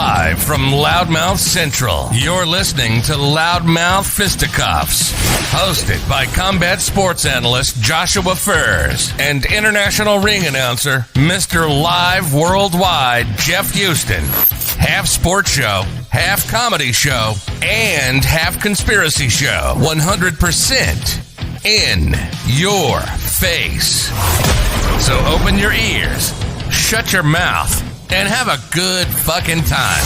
Live from Loudmouth Central, you're listening to Loudmouth Fisticuffs, hosted by combat sports analyst Joshua Furs and international ring announcer Mr. Live Worldwide Jeff Houston. Half sports show, half comedy show, and half conspiracy show. 100% in your face. So open your ears, shut your mouth, and have a good fucking time.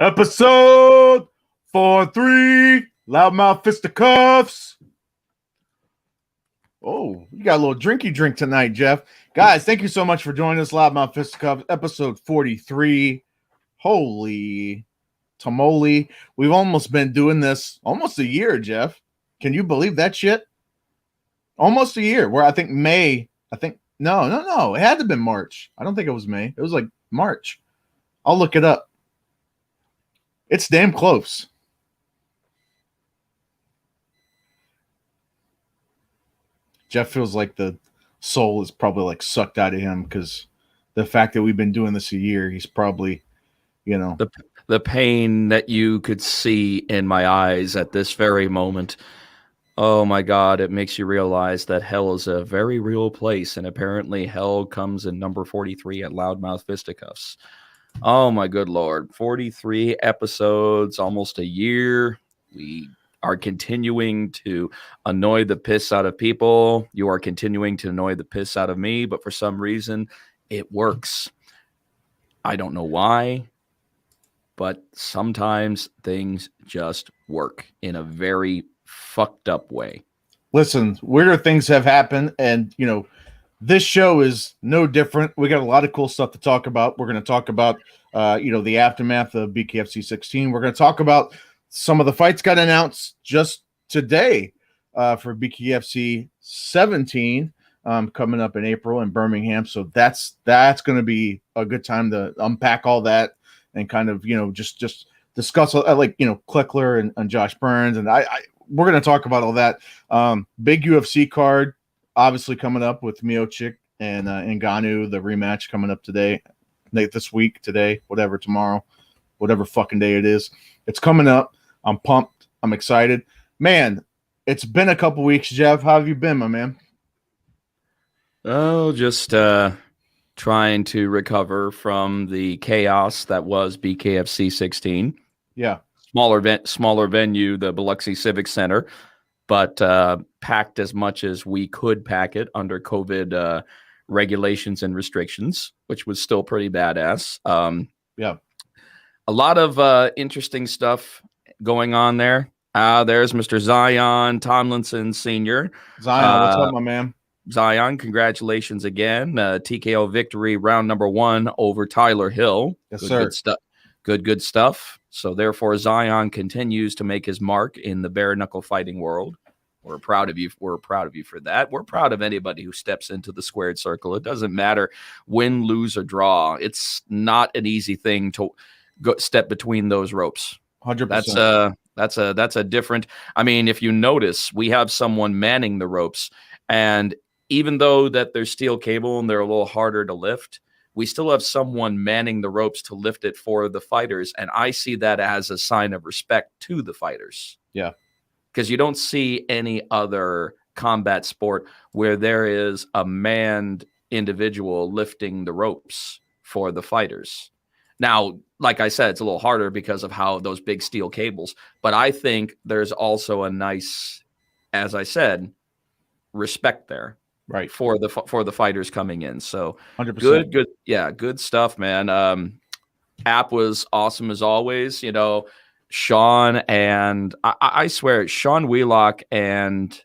Episode 43, Loudmouth Fisticuffs. Oh, you got a little drinky drink tonight, Jeff. Guys, thank you so much for joining us, Loudmouth Fisticuffs, episode 43. Holy tamale. We've almost been doing this almost a year, Jeff. Can you believe that shit? Almost a year. Where I think May, no. It had to have been March. I don't think it was May. It was like March. I'll look it up. It's damn close. Jeff feels like the soul is probably like sucked out of him because the fact that we've been doing this a year, he's probably, the pain that you could see in my eyes at this very moment. Oh my God, it makes you realize that hell is a very real place, and apparently hell comes in number 43 at Loudmouth Fisticuffs. Oh my good Lord, 43 episodes, almost a year. We are continuing to annoy the piss out of people. You are continuing to annoy the piss out of me, but for some reason it works. I don't know why, but sometimes things just work in a very fucked up way. Listen, weirder things have happened, and this show is no different. We got a lot of cool stuff to talk about. We're going to talk about, the aftermath of BKFC 16. We're going to talk about some of the fights got announced just today for BKFC 17 coming up in April in Birmingham. So that's going to be a good time to unpack all that and kind of, just discuss Clickler and Josh Burns. And we're going to talk about all that. Big UFC card. Obviously coming up with Miocic and Ngannou, the rematch coming up today, tomorrow, whatever fucking day it is. It's coming up. I'm pumped. I'm excited. Man, it's been a couple weeks, Jeff. How have you been, my man? Oh, just trying to recover from the chaos that was BKFC 16. Yeah. Smaller venue, the Biloxi Civic Center. But packed as much as we could pack it under COVID regulations and restrictions, which was still pretty badass. Yeah. A lot of interesting stuff going on there. There's Mr. Zion Tomlinson Sr. Zion, what's up, my man? Zion, congratulations again. TKO victory, round number 1 over Tyler Hill. Yes, sir. Good stuff. Good stuff. So therefore, Zion continues to make his mark in the bare knuckle fighting world. We're proud of you. We're proud of you for that. We're proud of anybody who steps into the squared circle. It doesn't matter win, lose, or draw. It's not an easy thing to go step between those ropes. 100%. That's a different. I mean, if you notice, we have someone manning the ropes, and even though that there's steel cable and they're a little harder to lift, we still have someone manning the ropes to lift it for the fighters. And I see that as a sign of respect to the fighters. Yeah. Because you don't see any other combat sport where there is a manned individual lifting the ropes for the fighters. Now, like I said, it's a little harder because of how those big steel cables. But I think there's also a nice, as I said, respect there. Right. For the fighters coming in. So 100%. good stuff, man. App was awesome as always. Sean and I swear Sean Wheelock and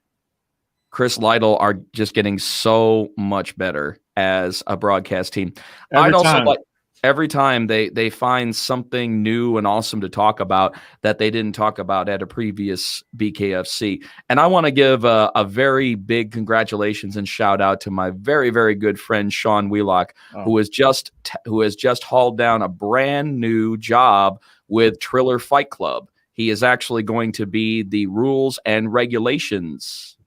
Chris Lytle are just getting so much better as a broadcast team. Every time. Every time they find something new and awesome to talk about that they didn't talk about at a previous BKFC. And I want to give a very big congratulations and shout out to my very, very good friend Sean Wheelock, who has just hauled down a brand new job with Triller Fight Club. He is actually going to be the rules and regulations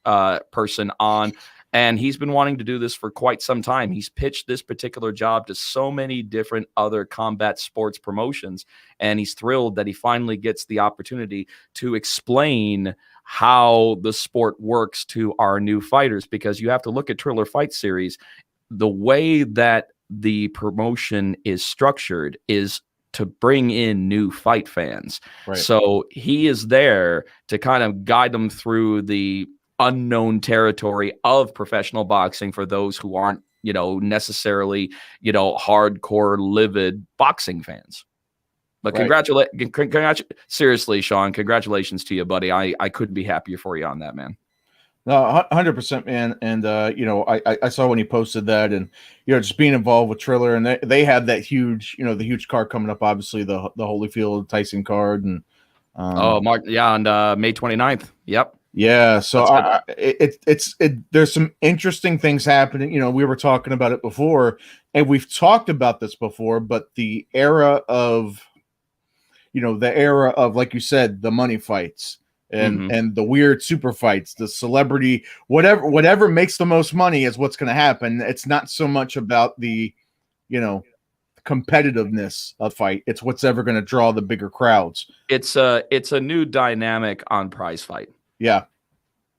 person on. And he's been wanting to do this for quite some time. He's pitched this particular job to so many different other combat sports promotions, and he's thrilled that he finally gets the opportunity to explain how the sport works to our new fighters, because you have to look at Triller Fight Series. The way that the promotion is structured is to bring in new fight fans. Right. So he is there to kind of guide them through the unknown territory of professional boxing for those who aren't, necessarily, hardcore, livid boxing fans. But seriously, Sean, congratulations to you, buddy. I couldn't be happier for you on that, man. No, 100%, man. And I saw when he posted that, and just being involved with Triller, and they have that huge, the huge card coming up, obviously the Holyfield Tyson card, and on May 29th. Yep. Yeah, so there's some interesting things happening. We were talking about it before, and we've talked about this before, but the era of, like you said, the money fights and the weird super fights, the celebrity, whatever makes the most money is what's going to happen. It's not so much about the, competitiveness of fight. It's what's ever going to draw the bigger crowds. It's a new dynamic on Prize Fight. Yeah.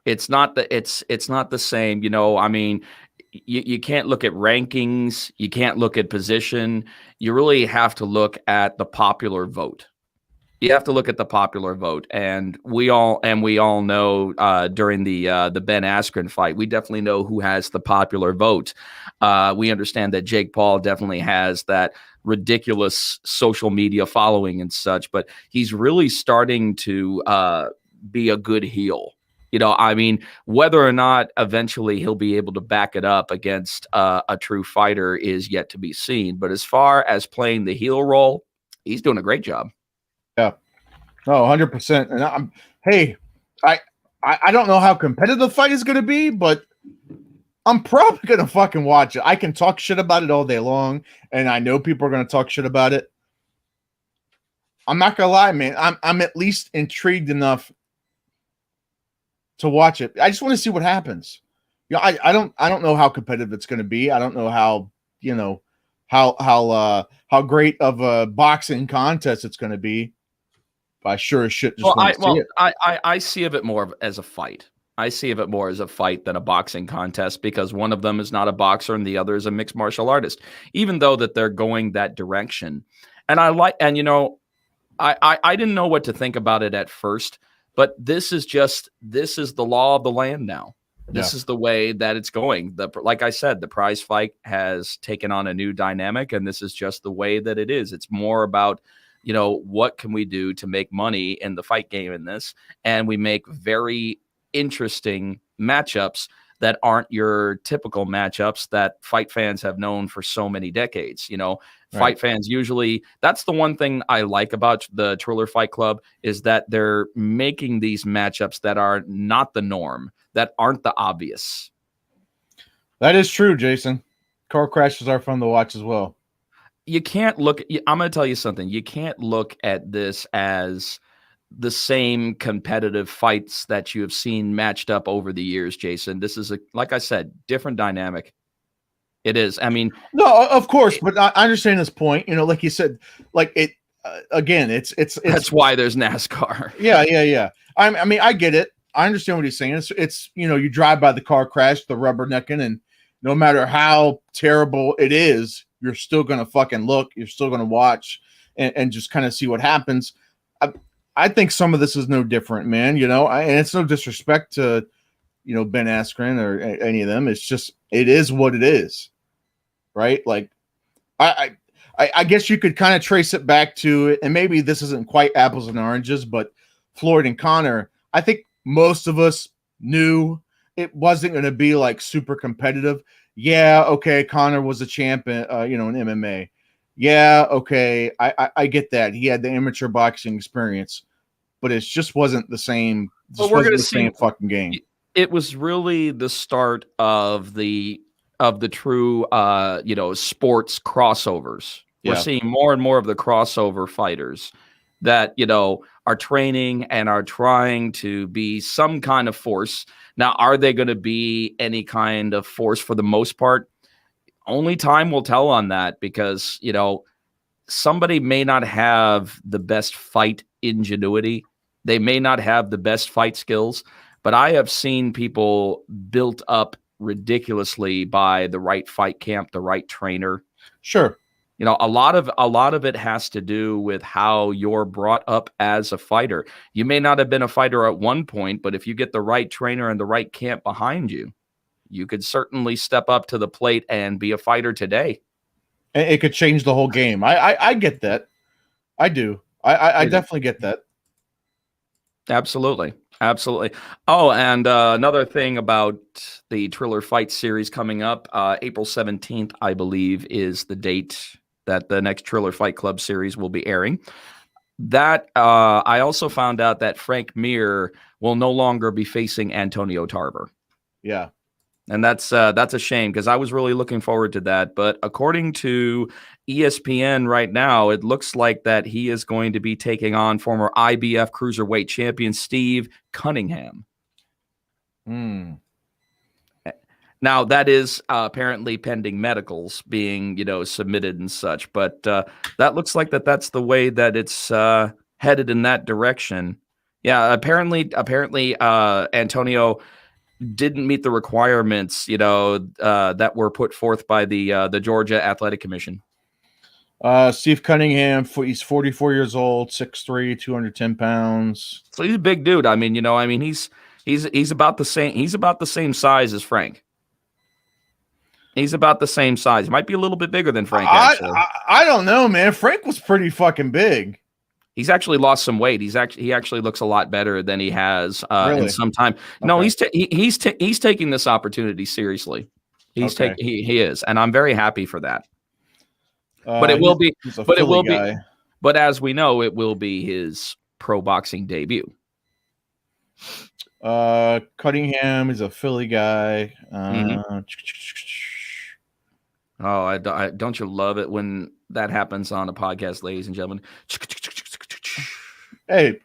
It's not the same, I mean, you can't look at rankings, you can't look at position. You really have to look at the popular vote. You have to look at the popular vote, and we all know during the Ben Askren fight, we definitely know who has the popular vote. We understand that Jake Paul definitely has that ridiculous social media following and such, but he's really starting to be a good heel. I mean, whether or not eventually he'll be able to back it up against a true fighter is yet to be seen. But as far as playing the heel role, he's doing a great job. Yeah. Oh, 100%. And I don't know how competitive the fight is going to be, but I'm probably going to fucking watch it. I can talk shit about it all day long, and I know people are going to talk shit about it. I'm not going to lie, man. I'm at least intrigued enough to watch it. I just want to see what happens. I don't know how competitive it's going to be. I don't know how, how great of a boxing contest it's going to be. But I sure as shit just want to see it. I see of it more as a fight. I see of it more as a fight than a boxing contest, because one of them is not a boxer and the other is a mixed martial artist, even though that they're going that direction. And I didn't know what to think about it at first. But this is the law of the land now. This is the way that it's going. Like I said, the prize fight has taken on a new dynamic, and this is just the way that it is. It's more about, what can we do to make money in the fight game in this? And we make very interesting matchups that aren't your typical matchups that fight fans have known for so many decades. Fight fans usually, that's the one thing I like about the Triller Fight Club, is that they're making these matchups that are not the norm, that aren't the obvious. That is true, Jason. Car crashes are fun to watch as well. I'm going to tell you something. You can't look at this as the same competitive fights that you have seen matched up over the years, Jason. This is, like I said, different dynamic. It is. I mean, no, of course, but I understand this point. Like you said, like it again. It's that's why there's NASCAR. Yeah. I mean, I get it. I understand what he's saying. It's you drive by the car crash, the rubbernecking, and no matter how terrible it is, you're still gonna fucking look. You're still gonna watch and just kind of see what happens. I think some of this is no different, man. And it's no disrespect to Ben Askren or any of them. It's just it is what it is. Right? Like, I guess you could kind of trace it back to, and maybe this isn't quite apples and oranges, but Floyd and Conor, I think most of us knew it wasn't going to be like super competitive. Yeah, okay, Conor was a champ, in MMA, Yeah, okay, I get that. He had the amateur boxing experience, but it just wasn't the same. But Just we're wasn't gonna the see. same fucking game. It was really the start of the true sports crossovers. We're Yeah, seeing more and more of the crossover fighters that are training and are trying to be some kind of force. Now, are they going to be any kind of force for the most part? Only time will tell on that, because somebody may not have the best fight ingenuity. They may not have the best fight skills, but I have seen people built up ridiculously by the right fight camp, the right trainer. sure. A lot of it has to do with how you're brought up as a fighter. You may not have been a fighter at one point, but if you get the right trainer and the right camp behind you, you could certainly step up to the plate and be a fighter today. And it could change the whole game. I get that. I do. I definitely get that. Absolutely. Absolutely. Oh, and another thing about the Triller Fight series coming up, April 17th, I believe, is the date that the next Triller Fight Club series will be airing. That I also found out that Frank Mir will no longer be facing Antonio Tarver. Yeah. And that's a shame, because I was really looking forward to that. But according to ESPN right now, it looks like that he is going to be taking on former IBF Cruiserweight champion Steve Cunningham. Now, that is apparently pending medicals being, submitted and such. But that looks like that's the way that it's headed in that direction. Yeah, apparently, Antonio didn't meet the requirements, that were put forth by the Georgia Athletic Commission. Steve Cunningham, he's 44 years old, 6'3", 210 pounds. So he's a big dude. I mean, he's about the same. He's about the same size as Frank. He's about the same size. He might be a little bit bigger than Frank, actually. I don't know, man. Frank was pretty fucking big. He's actually lost some weight. He actually looks a lot better than he has in some time. No, he's taking this opportunity seriously. He is, and I'm very happy for that. But it will be, but as we know, it will be his pro boxing debut. Cunningham is a Philly guy. Oh, don't you love it when that happens on a podcast, ladies and gentlemen? Hey,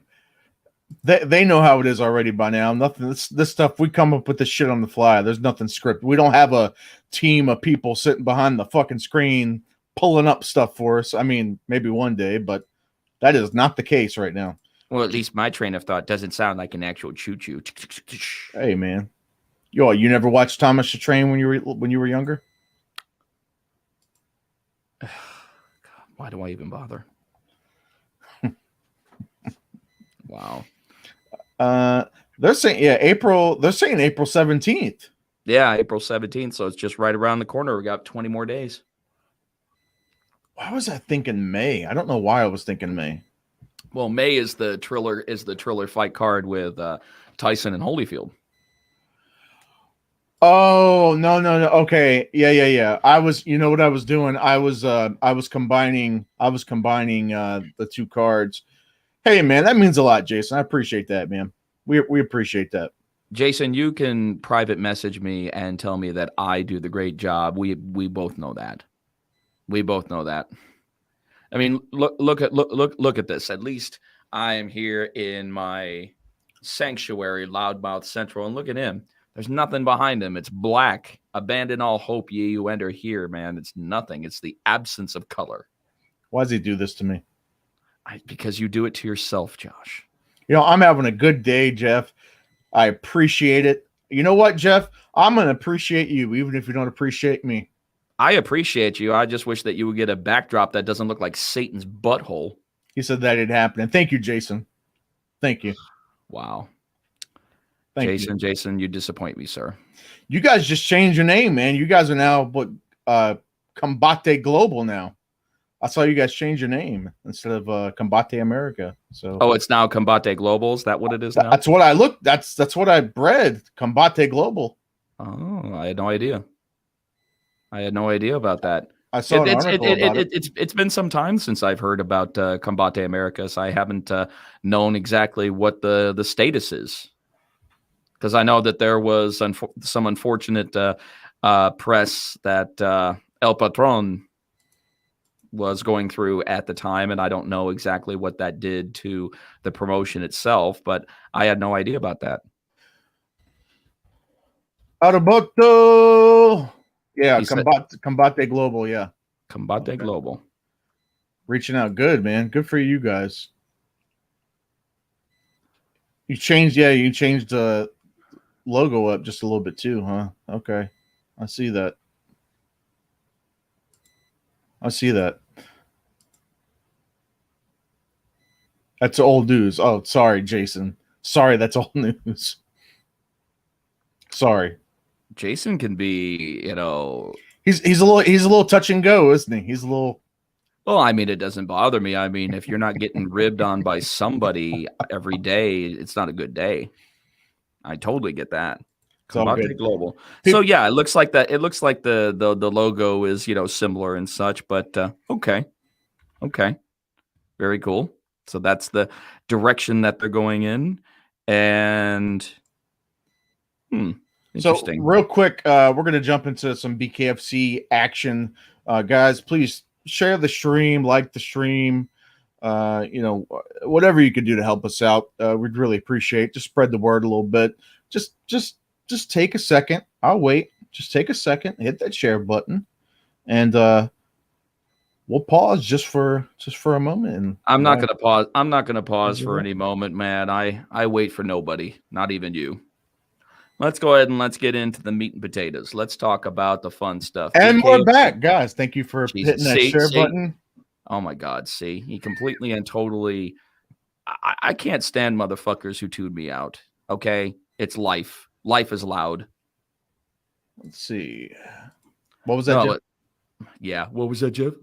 they know how it is already by now. Nothing. This stuff, we come up with this shit on the fly. There's nothing scripted. We don't have a team of people sitting behind the fucking screen pulling up stuff for us. I mean, maybe one day, but that is not the case right now. Well, at least my train of thought doesn't sound like an actual choo-choo. Hey, man. You never watched Thomas the Train when you were younger? God, why do I even bother? Wow. They're saying April 17th. Yeah, April 17th. So it's just right around the corner. We got 20 more days. Why was I thinking May? I don't know why I was thinking May. Well, May is the Triller fight card with Tyson and Holyfield. Oh, no. Okay. Yeah. I was, what I was doing? I was combining the two cards. Hey, man, that means a lot, Jason. I appreciate that, man. We appreciate that. Jason, you can private message me and tell me that I do the great job. We both know that. We both know that. I mean, look at this. At least I am here in my sanctuary, Loudmouth Central, and look at him. There's nothing behind him. It's black. Abandon all hope, ye who enter here, man. It's nothing. It's the absence of color. Why does he do this to me? Because you do it to yourself, Josh. I'm having a good day, Jeff. I appreciate it. You know what, Jeff? I'm going to appreciate you, even if you don't appreciate me. I appreciate you. I just wish that you would get a backdrop that doesn't look like Satan's butthole. He said that it'd happen. And thank you, Jason. Thank you. Wow. Thank you. Jason, you disappoint me, sir. You guys just changed your name, man. You guys are now Combate Global now. I saw you guys change your name instead of Combate America. So it's now Combate Global. Is that what it is now? That's what I looked. That's what I bred. Combate Global. Oh, I had no idea. I had no idea about that. I saw an article about it. It's been some time since I've heard about Combate Americas. I haven't known exactly what the status is, because I know that there was some unfortunate press that El Patron was going through at the time, and I don't know exactly what that did to the promotion itself, but I had no idea about that. Autoboto. Yeah, Combate Global, yeah. Combate Global. Reaching out. Good, man. Good for you guys. You changed the logo up just a little bit too, huh? Okay. I see that. That's old news. Oh, sorry, Jason. Sorry, that's old news. Sorry. Jason can be, he's a little touch and go, isn't he? He's a little. Well, I mean, it doesn't bother me. I mean, if you're not getting ribbed on by somebody every day, it's not a good day. I totally get that. Combate Global. So yeah, it looks like that. It looks like the logo is similar and such, but okay, very cool. So that's the direction that they're going in, and interesting. So real quick, we're gonna jump into some BKFC action, guys. Please share the stream, like the stream. Whatever you could do to help us out, we'd really appreciate. Just spread the word a little bit. Just take a second. I'll wait. Just take a second, hit that share button, and we'll pause just for a moment. And I'm not gonna pause. I'm not gonna pause for any moment, man. I wait for nobody, not even you. Let's go ahead and let's get into the meat and potatoes. Let's talk about the fun stuff. And we're back, guys. Thank you for hitting that share button. Oh my God! See, he completely and totally. I can't stand motherfuckers who tune me out. Okay, it's life. Life is loud. Let's see. What was that, Jeff? Yeah, what was that, Jeff?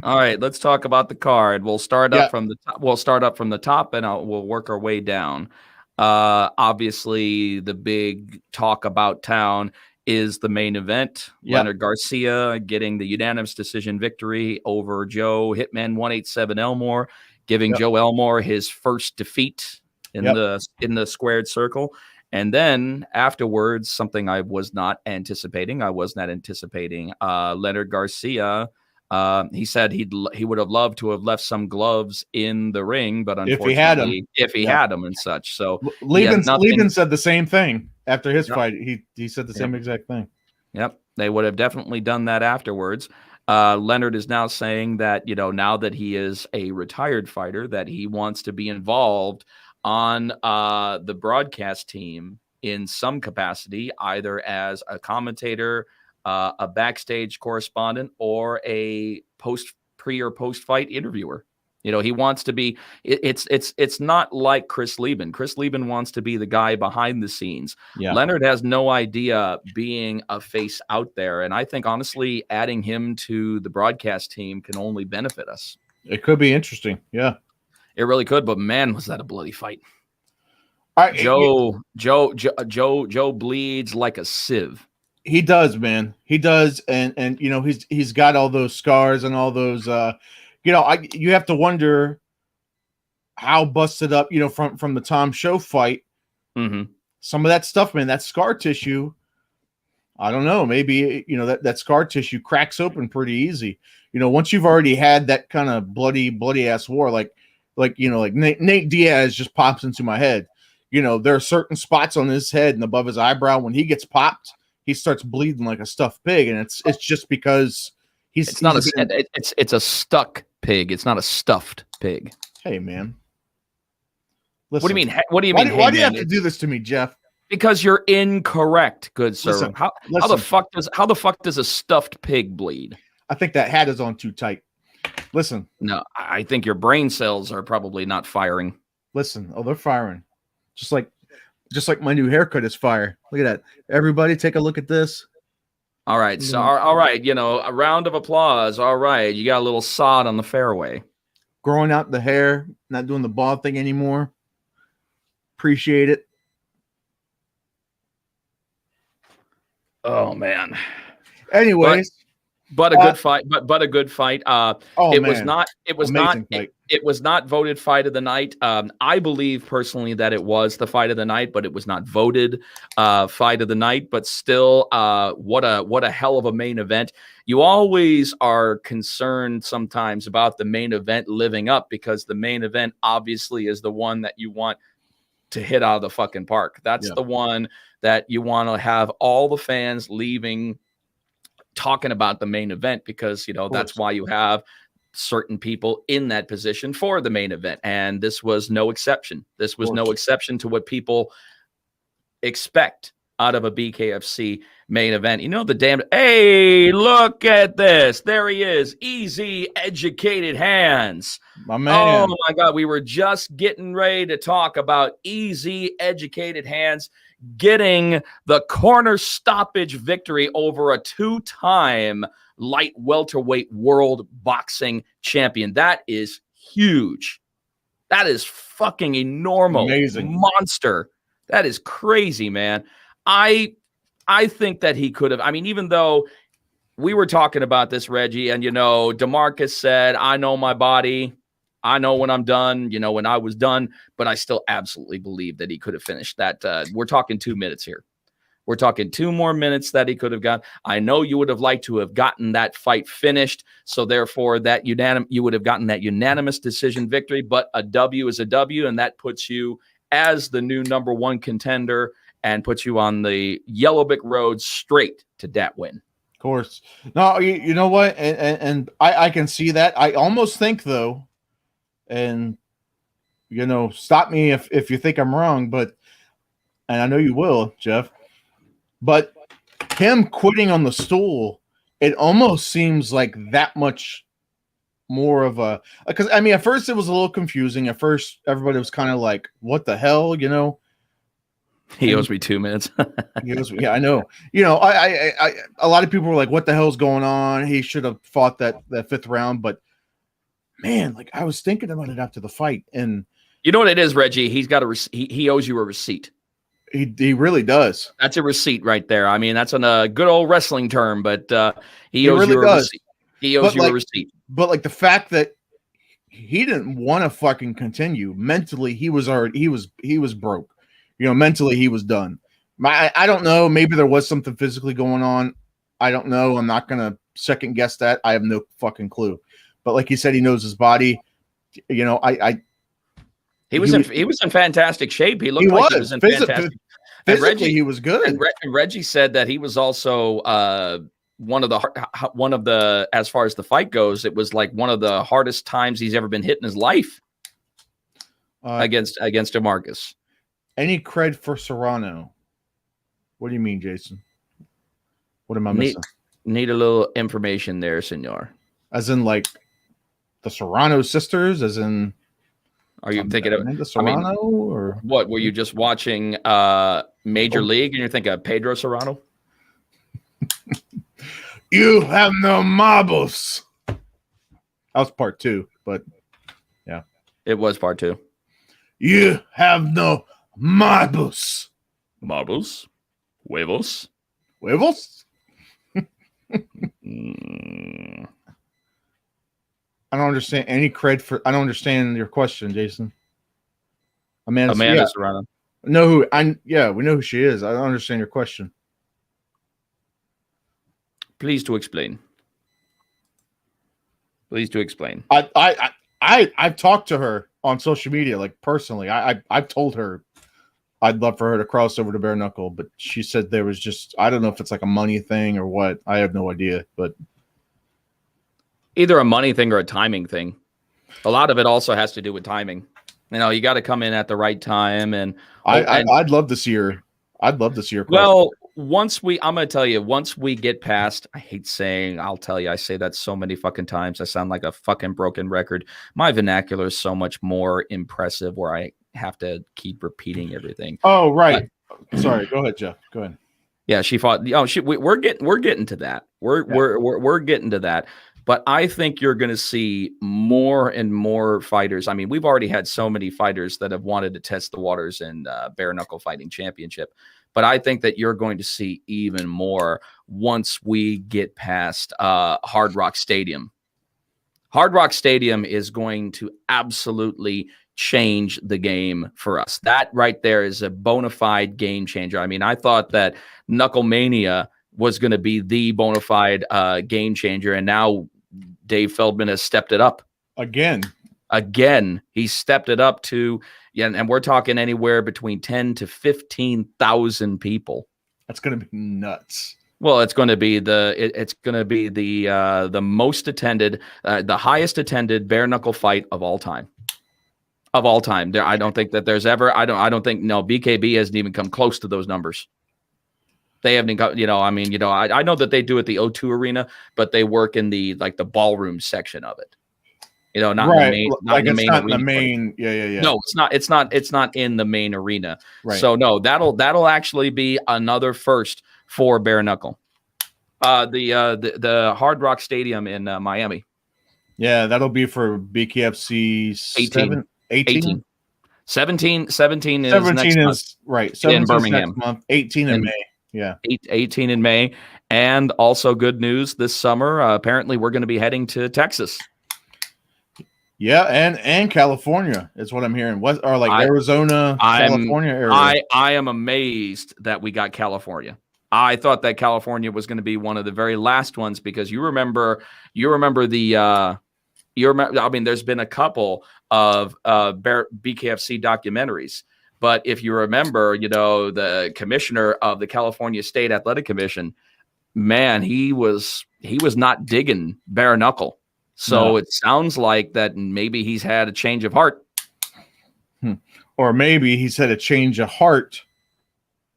All right, let's talk about the card. We'll start up from the top. We'll start up from the top, and we'll work our way down. Obviously, the big talk about town is the main event. Yep. Leonard Garcia getting the unanimous decision victory over Joe Hitman 187 Elmore, giving Joe Elmore his first defeat in the squared circle. And then afterwards, something I was not anticipating. Leonard Garcia. He said he would have loved to have left some gloves in the ring, but unfortunately, if he had them and such. So Lieben said the same thing after his fight. He said the same exact thing. Yep, they would have definitely done that afterwards. Leonard is now saying that now that he is a retired fighter, that he wants to be involved on the broadcast team in some capacity, either as a commentator, a backstage correspondent, or a pre or post fight interviewer. He wants to be. It's not like Chris Lieben. Chris Lieben wants to be the guy behind the scenes. Yeah. Leonard has no idea being a face out there, and I think honestly, adding him to the broadcast team can only benefit us. It could be interesting. Yeah. It really could, but man, was that a bloody fight! Joe bleeds like a sieve. He does, man. He does, and he's got all those scars and all those. You have to wonder how busted up, from the Tom Show fight. Mm-hmm. Some of that stuff, man, that scar tissue. I don't know. Maybe that scar tissue cracks open pretty easy. Once you've already had that kind of bloody ass war, like Nate Diaz just pops into my head. There are certain spots on his head and above his eyebrow. When he gets popped, he starts bleeding like a stuffed pig, and it's just because it's a stuck pig. It's not a stuffed pig. Hey, man. Listen, what do you mean? What do you mean? Why do you have to do this to me, Jeff? Because you're incorrect, good sir. Listen, how the fuck does a stuffed pig bleed? I think that hat is on too tight. Listen. No, I think your brain cells are probably not firing. Listen. Oh, they're firing. Just like my new haircut is fire. Look at that. Everybody take a look at this. All right. So, all right. A round of applause. All right. You got a little sod on the fairway. Growing out the hair, not doing the bald thing anymore. Appreciate it. Oh, man. Anyways, but a good fight. But a good fight. It was not. Amazing fight. It was not voted fight of the night. I believe personally that it was the fight of the night, but it was not voted fight of the night. But still, what a hell of a main event. You always are concerned sometimes about the main event living up, because the main event obviously is the one that you want to hit out of the fucking park. That's the one that you want to have all the fans leaving talking about the main event, because, you know, that's why you have certain people in that position for the main event. And this was no exception. This was no exception to what people expect out of a BKFC main event. You know, the damn, hey, look at this. There he is. Easy, educated hands. My man. Oh my God. We were just getting ready to talk about easy, educated hands getting the corner stoppage victory over a 2-time light welterweight world boxing champion. That is huge. That is fucking enormous. Amazing. Monster. That is crazy, man. I think that he could have, I mean, even though we were talking about this, Reggie, and, you know, DeMarcus said, I know my body. I know when I'm done, you know, when I was done, but I still absolutely believe that he could have finished that. We're talking 2 minutes here. We're talking 2 more minutes that he could have got. I know you would have liked to have gotten that fight finished. So therefore that you would have gotten that unanimous decision victory, but a W is a W. And that puts you as the new #1 contender and puts you on the Yellow Brick Road straight to that win. Of course. No, you know what? And I can see that. I almost think, though, and, you know, stop me if you think I'm wrong, but, and I know you will, Jeff, but him quitting on the stool, it almost seems like that much more of a, because, I mean, at first it was a little confusing. At first, everybody was kind of like, what the hell, you know? He owes me 2 minutes. Yeah, I know. You know, I a lot of people were like, what the hell's going on? He should have fought that 5th round, but man, like I was thinking about it after the fight, and you know what it is, Reggie? He's got he owes you a receipt. He really does. That's a receipt right there. I mean, that's on a good old wrestling term, but he owes really you a receipt. He owes you a receipt. But like the fact that he didn't want to fucking continue mentally, he was broke. You know, mentally he was done. I don't know. Maybe there was something physically going on. I don't know. I'm not gonna second guess that. I have no fucking clue. But like he said, he knows his body. You know, he was in fantastic shape. He looked like he was in fantastic. Physically, he was good. And Reggie said that he was also one of the as far as the fight goes, it was like one of the hardest times he's ever been hit in his life against DeMarcus. Any cred for Serrano? What do you mean, Jason? What am I missing? Need a little information there, senor. As in, like, the Serrano sisters, as in, are you thinking of Serrano, or what? Were you just watching Major League and you're thinking of Pedro Serrano? You have no marbles. That was part 2, but yeah, it was part 2. You have no marbles. Marbles, huevos. I don't understand any cred for. I don't understand your question, Jason. Amanda Serrano. Know who? We know who she is. I don't understand your question. Please to explain. I've talked to her on social media, like personally. I've told her I'd love for her to cross over to bare knuckle, but she said there was just, I don't know if it's like a money thing or what. I have no idea, but either a money thing or a timing thing. A lot of it also has to do with timing. You know, you got to come in at the right time, and I'd love to see her. I'd love to see her. Well, I'm going to tell you, once we get past, I hate saying, I'll tell you, I say that so many fucking times. I sound like a fucking broken record. My vernacular is so much more impressive where I have to keep repeating everything. Oh, right. Sorry. Go ahead, Jeff. Go ahead. Yeah, she fought. Oh, we're getting to that. We're getting to that. But I think you're going to see more and more fighters. I mean, we've already had so many fighters that have wanted to test the waters in bare knuckle fighting championship. but I think that you're going to see even more once we get past Hard Rock Stadium. Hard Rock Stadium is going to absolutely change the game for us. That right there is a bona fide game changer. I mean, I thought that Knucklemania was going to be the bona fide game changer, and now Dave Feldman has stepped it up. Again, he stepped it up to, and we're talking anywhere between 10 to 15,000 people. That's going to be nuts. Well, it's going to be the most attended, the highest attended bare knuckle fight of all time. Of all time, I don't think that there's ever. I don't think BKB hasn't even come close to those numbers. They haven't got. I know that they do at the O2 Arena, but they work in the ballroom section of it. Not right. in the main. Not in the main. Yeah. No, it's not in the main arena. Right. So no, that'll actually be another first for bare knuckle. The Hard Rock Stadium in Miami. Yeah, that'll be for BKFC 18. 17 is 17 next month. Right. 17 in Birmingham. Month, 18 in May. Yeah. 18 in May. And also good news this summer. Apparently we're going to be heading to Texas. Yeah, and California is what I'm hearing. Arizona, California area. I am amazed that we got California. I thought that California was going to be one of the very last ones because you remember there's been a couple of BKFC documentaries, but if you remember, the commissioner of the California State Athletic Commission, man, he was not digging bare knuckle. So It sounds like that maybe he's had a change of heart. Or maybe he's had a change of heart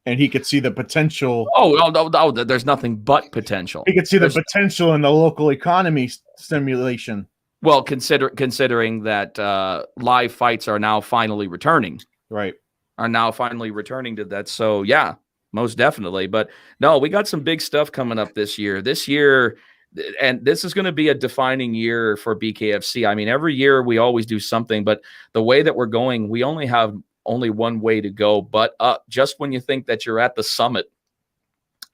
and he could see the potential. Oh, there's nothing but potential. He could see the potential in the local economy stimulation. Well, considering that live fights are now finally returning. Right. Are now finally returning to that. So, yeah, most definitely. But, no, we got some big stuff coming up this year. And this is going to be a defining year for BKFC. I mean, every year we always do something, but the way that we're going, we only have one way to go, but up. Just when you think that you're at the summit,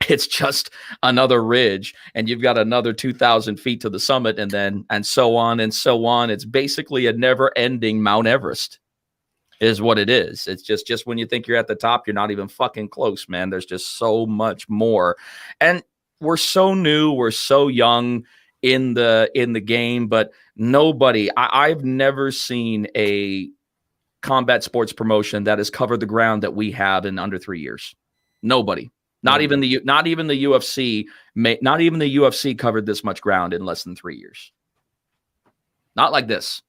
it's just another ridge, and you've got another 2,000 feet to the summit, and so on and so on. It's basically a never-ending Mount Everest, is what it is. It's just when you think you're at the top, you're not even fucking close, man. There's just so much more, and we're so new, we're so young in the game, but I've never seen a combat sports promotion that has covered the ground that we have in under 3 years. Nobody. Not even the UFC. Not even the UFC covered this much ground in less than 3 years. Not like this.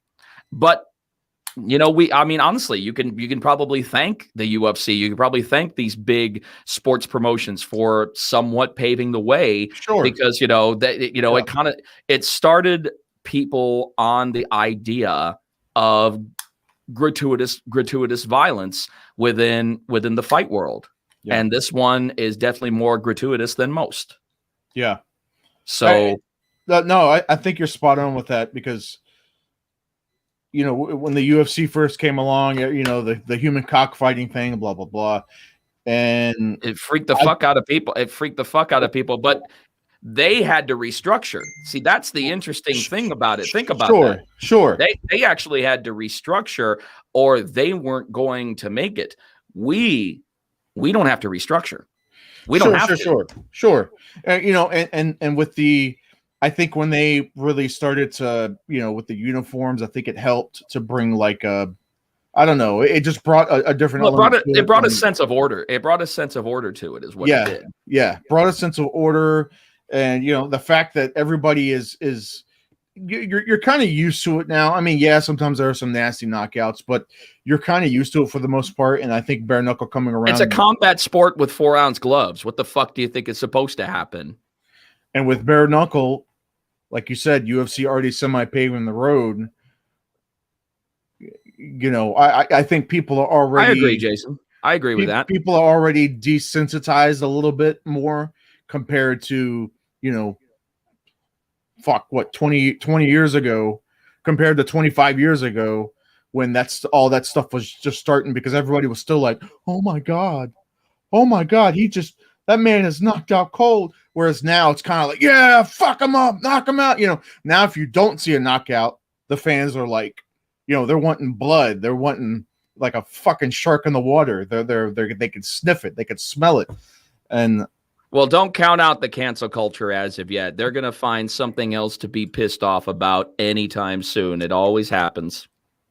But honestly, you can probably thank the UFC. You can probably thank these big sports promotions for somewhat paving the way. Sure. Because it started people on the idea of gratuitous violence within the fight world. Yeah. And this one is definitely more gratuitous than most. Yeah. So I think you're spot on with that because when the UFC first came along, the human cockfighting thing, blah, blah, blah. And it freaked the fuck out of people. But they had to restructure. See, that's the interesting thing about it. Think about that. Sure. They actually had to restructure or they weren't going to make it. We don't have to restructure. We don't have to. Sure. And with the, I think when they really started to, with the uniforms, I think it helped to bring I don't know. It just brought a different. It brought a sense of order. It brought a sense of order to it, is what it did. Yeah, brought a sense of order, and the fact that everybody is you're kind of used to it now. I mean, yeah, sometimes there are some nasty knockouts, but you're kind of used to it for the most part. And I think bare knuckle coming around. It's a combat sport with 4-ounce gloves. What the fuck do you think is supposed to happen? And with bare knuckle, like you said, UFC already semi-paving the road. I think people are already. I agree, Jason. I agree with that. People are already desensitized a little bit more compared to 20 years ago, compared to 25 years ago when all that stuff was just starting because everybody was still like, oh my God, oh my God, that man is knocked out cold. Whereas now it's kind of like, yeah, fuck him up, knock him out. Now if you don't see a knockout, the fans are like, they're wanting blood. They're wanting like a fucking shark in the water. They can sniff it. They can smell it. And well, don't count out the cancel culture as of yet. They're going to find something else to be pissed off about anytime soon. It always happens.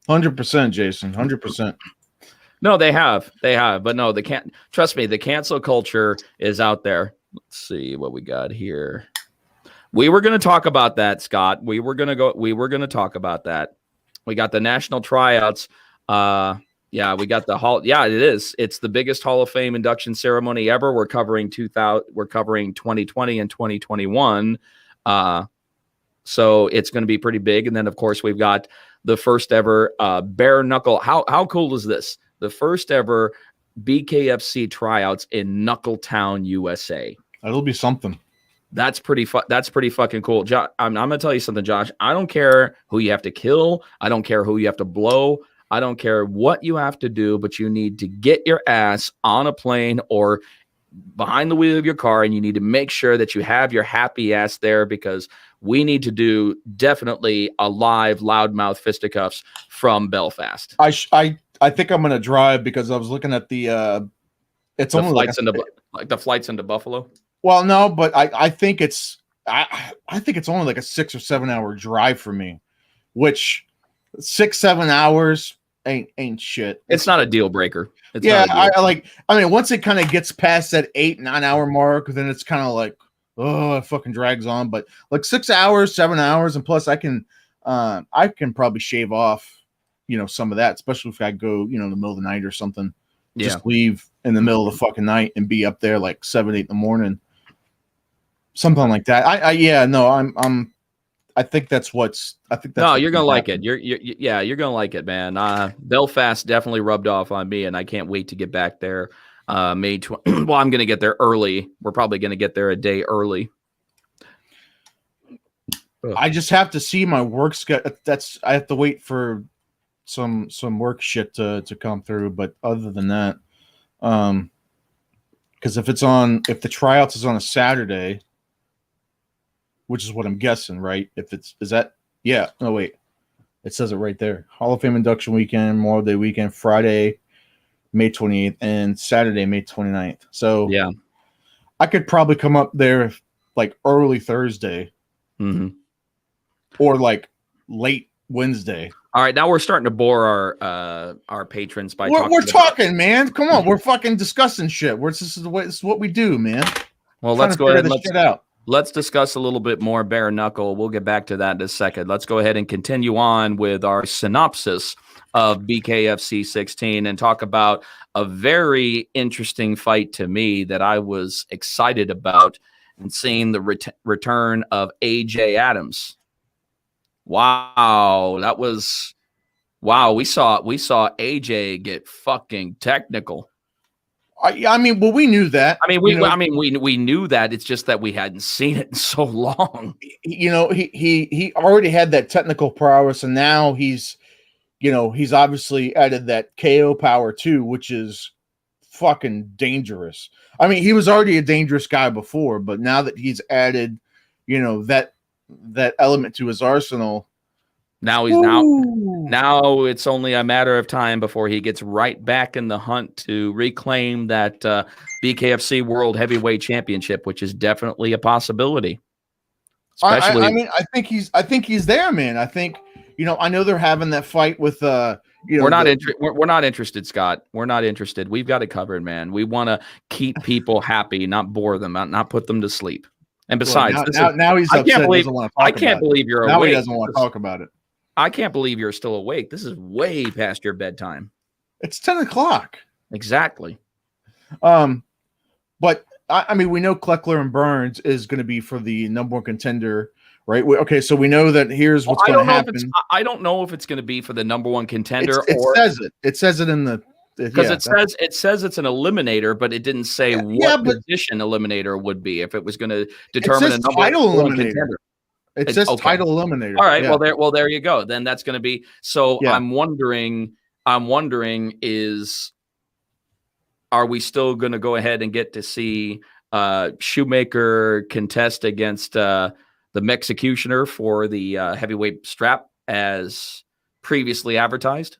100%, Jason, 100%. No, they have, but no, they can't. Trust me, the cancel culture is out there. Let's see what we got here. We were going to talk about that, Scott. We were going to talk about that. We got the national tryouts. Yeah, we got the hall. Yeah, it is. It's the biggest Hall of Fame induction ceremony ever. We're covering 2020 and 2021. So it's going to be pretty big. And then of course we've got the first ever bare knuckle. How cool is this? The first ever BKFC tryouts in Knuckletown, USA. That'll be something. That's pretty fucking cool. I'm going to tell you something, Josh. I don't care who you have to kill. I don't care who you have to blow. I don't care what you have to do, but you need to get your ass on a plane or behind the wheel of your car, and you need to make sure that you have your happy ass there, because we need to do definitely a live Loudmouth Fisticuffs from Belfast. I think I'm going to drive, because I was looking at it's only flights the flights into Buffalo. Well, no, but I think it's only like a 6 or 7 hour drive for me, which 6-7 hours ain't shit. It's not a deal breaker. Once it kind of gets past that 8-9 hour mark, then it's kind of like, oh, it fucking drags on. But like 6 hours, 7 hours, and plus I can probably shave off, some of that, especially if I go, in the middle of the night or something. Yeah. Just leave in the middle of the fucking night and be up there like 7-8 in the morning, something like that. I think that's no, you're gonna like it. You're gonna like it, man. Belfast definitely rubbed off on me, and I can't wait to get back there. May 20. Well, I'm gonna get there early. We're probably gonna get there a day early. I just have to see my work schedule. I have to wait for some work shit to come through. But other than that, because if the tryouts is on a Saturday, which is what I'm guessing, right? No, wait. It says it right there. Hall of Fame induction weekend, Memorial Day weekend, Friday, May 28th, and Saturday, May 29th. So yeah, I could probably come up there like early Thursday, or like late Wednesday. All right, now we're starting to bore our patrons by we're talking, man. Come on, we're fucking discussing shit. This is what we do, man. Well, let's go ahead and let's discuss a little bit more bare knuckle. We'll get back to that in a second. Let's go ahead and continue on with our synopsis of BKFC 16 and talk about a very interesting fight to me that I was excited about, and seeing the return of AJ Adams. Wow, we saw AJ get fucking technical. I mean, well, we knew that. We knew that. It's just that we hadn't seen it in so long. He already had that technical prowess, and now he's obviously added that KO power too, which is fucking dangerous. I mean, he was already a dangerous guy before, but now that he's added, that element to his arsenal. Now it's only a matter of time before he gets right back in the hunt to reclaim that BKFC World Heavyweight Championship, which is definitely a possibility. Especially, I think he's there, man. I think I know they're having that fight with we're not interested, Scott. We're not interested. We've got it covered, man. We want to keep people happy, not bore them, not put them to sleep. And besides, now he's upset. I can't believe you're now awake. He doesn't want to talk about it. I can't believe you're still awake. This is way past your bedtime. It's 10 o'clock. Exactly. But we know Kleckler and Burns is going to be for the number one contender, right? Okay, so we know that here's what's going to happen. I don't know if it's going to be for the number one contender. It says it in the because it says it's an eliminator, but it didn't say what position eliminator would be if it was going to determine a number one contender. It says okay. Title eliminator. All right. Yeah. Well, there you go. Then that's going to be. So yeah. I'm wondering is are we still going to go ahead and get to see Shoemaker contest against the Mexicutioner for the heavyweight strap as previously advertised?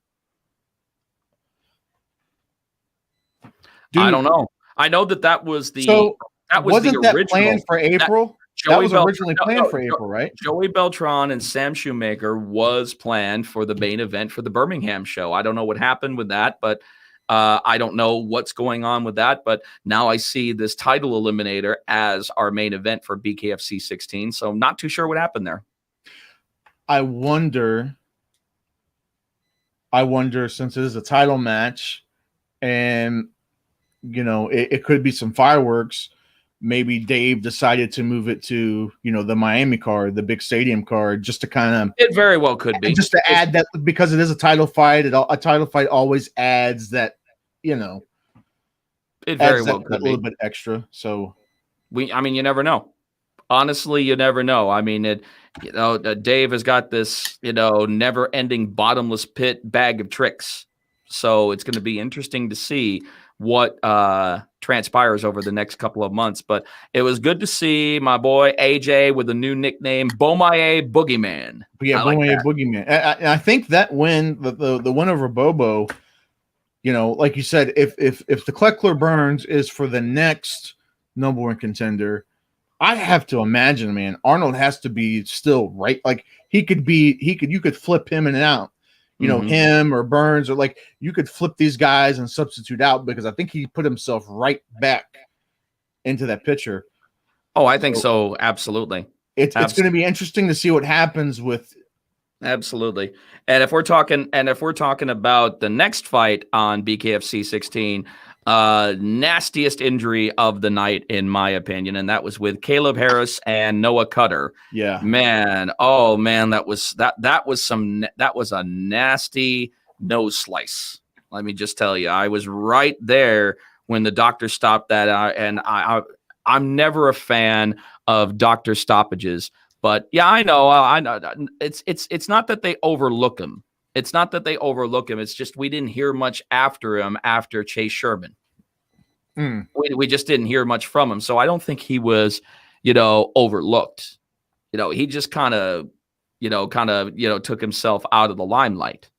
I don't know. I know that was the wasn't the original planned for April. That was originally planned for April, right? Joey Beltran and Sam Shoemaker was planned for the main event for the Birmingham show. I don't know what happened with that, but I don't know what's going on with that. But now I see this title eliminator as our main event for BKFC 16. So I'm not too sure what happened there. I wonder, since it is a title match and, it could be some fireworks, maybe Dave decided to move it to, the Miami card, the big stadium card, just to kind of. It very well could be. Just to add that, because it is a title fight. A title fight always adds that, it very well could be a little bit extra. So you never know. Honestly, you never know. I mean, Dave has got this, never-ending bottomless pit bag of tricks. So it's going to be interesting to see what transpires over the next couple of months. But it was good to see my boy AJ with a new nickname, Bomaye Boogeyman. Yeah, Bomaye Boogeyman. And I think that win, the win over Bobo, like you said, if the Kleckler Burns is for the next number one contender, I have to imagine, man, Arnold has to be still right. Like you could flip him in and out. Him or Burns, or like you could flip these guys and substitute out, because I think he put himself right back into that picture. Oh, I think so. Absolutely. It's going to be interesting to see what happens with. Absolutely. And if we're talking about the next fight on BKFC 16, nastiest injury of the night, in my opinion, and that was with Caleb Harris and Noah Cutter. Yeah, man. Oh man, that was a nasty nose slice. Let me just tell you, I was right there when the doctor stopped that, and I'm never a fan of doctor stoppages, but yeah, I know. It's not that they overlook him. It's not that they overlook him. It's just we didn't hear much after him after Chase Sherman. We just didn't hear much from him. So I don't think he was, overlooked. He just kind of took himself out of the limelight.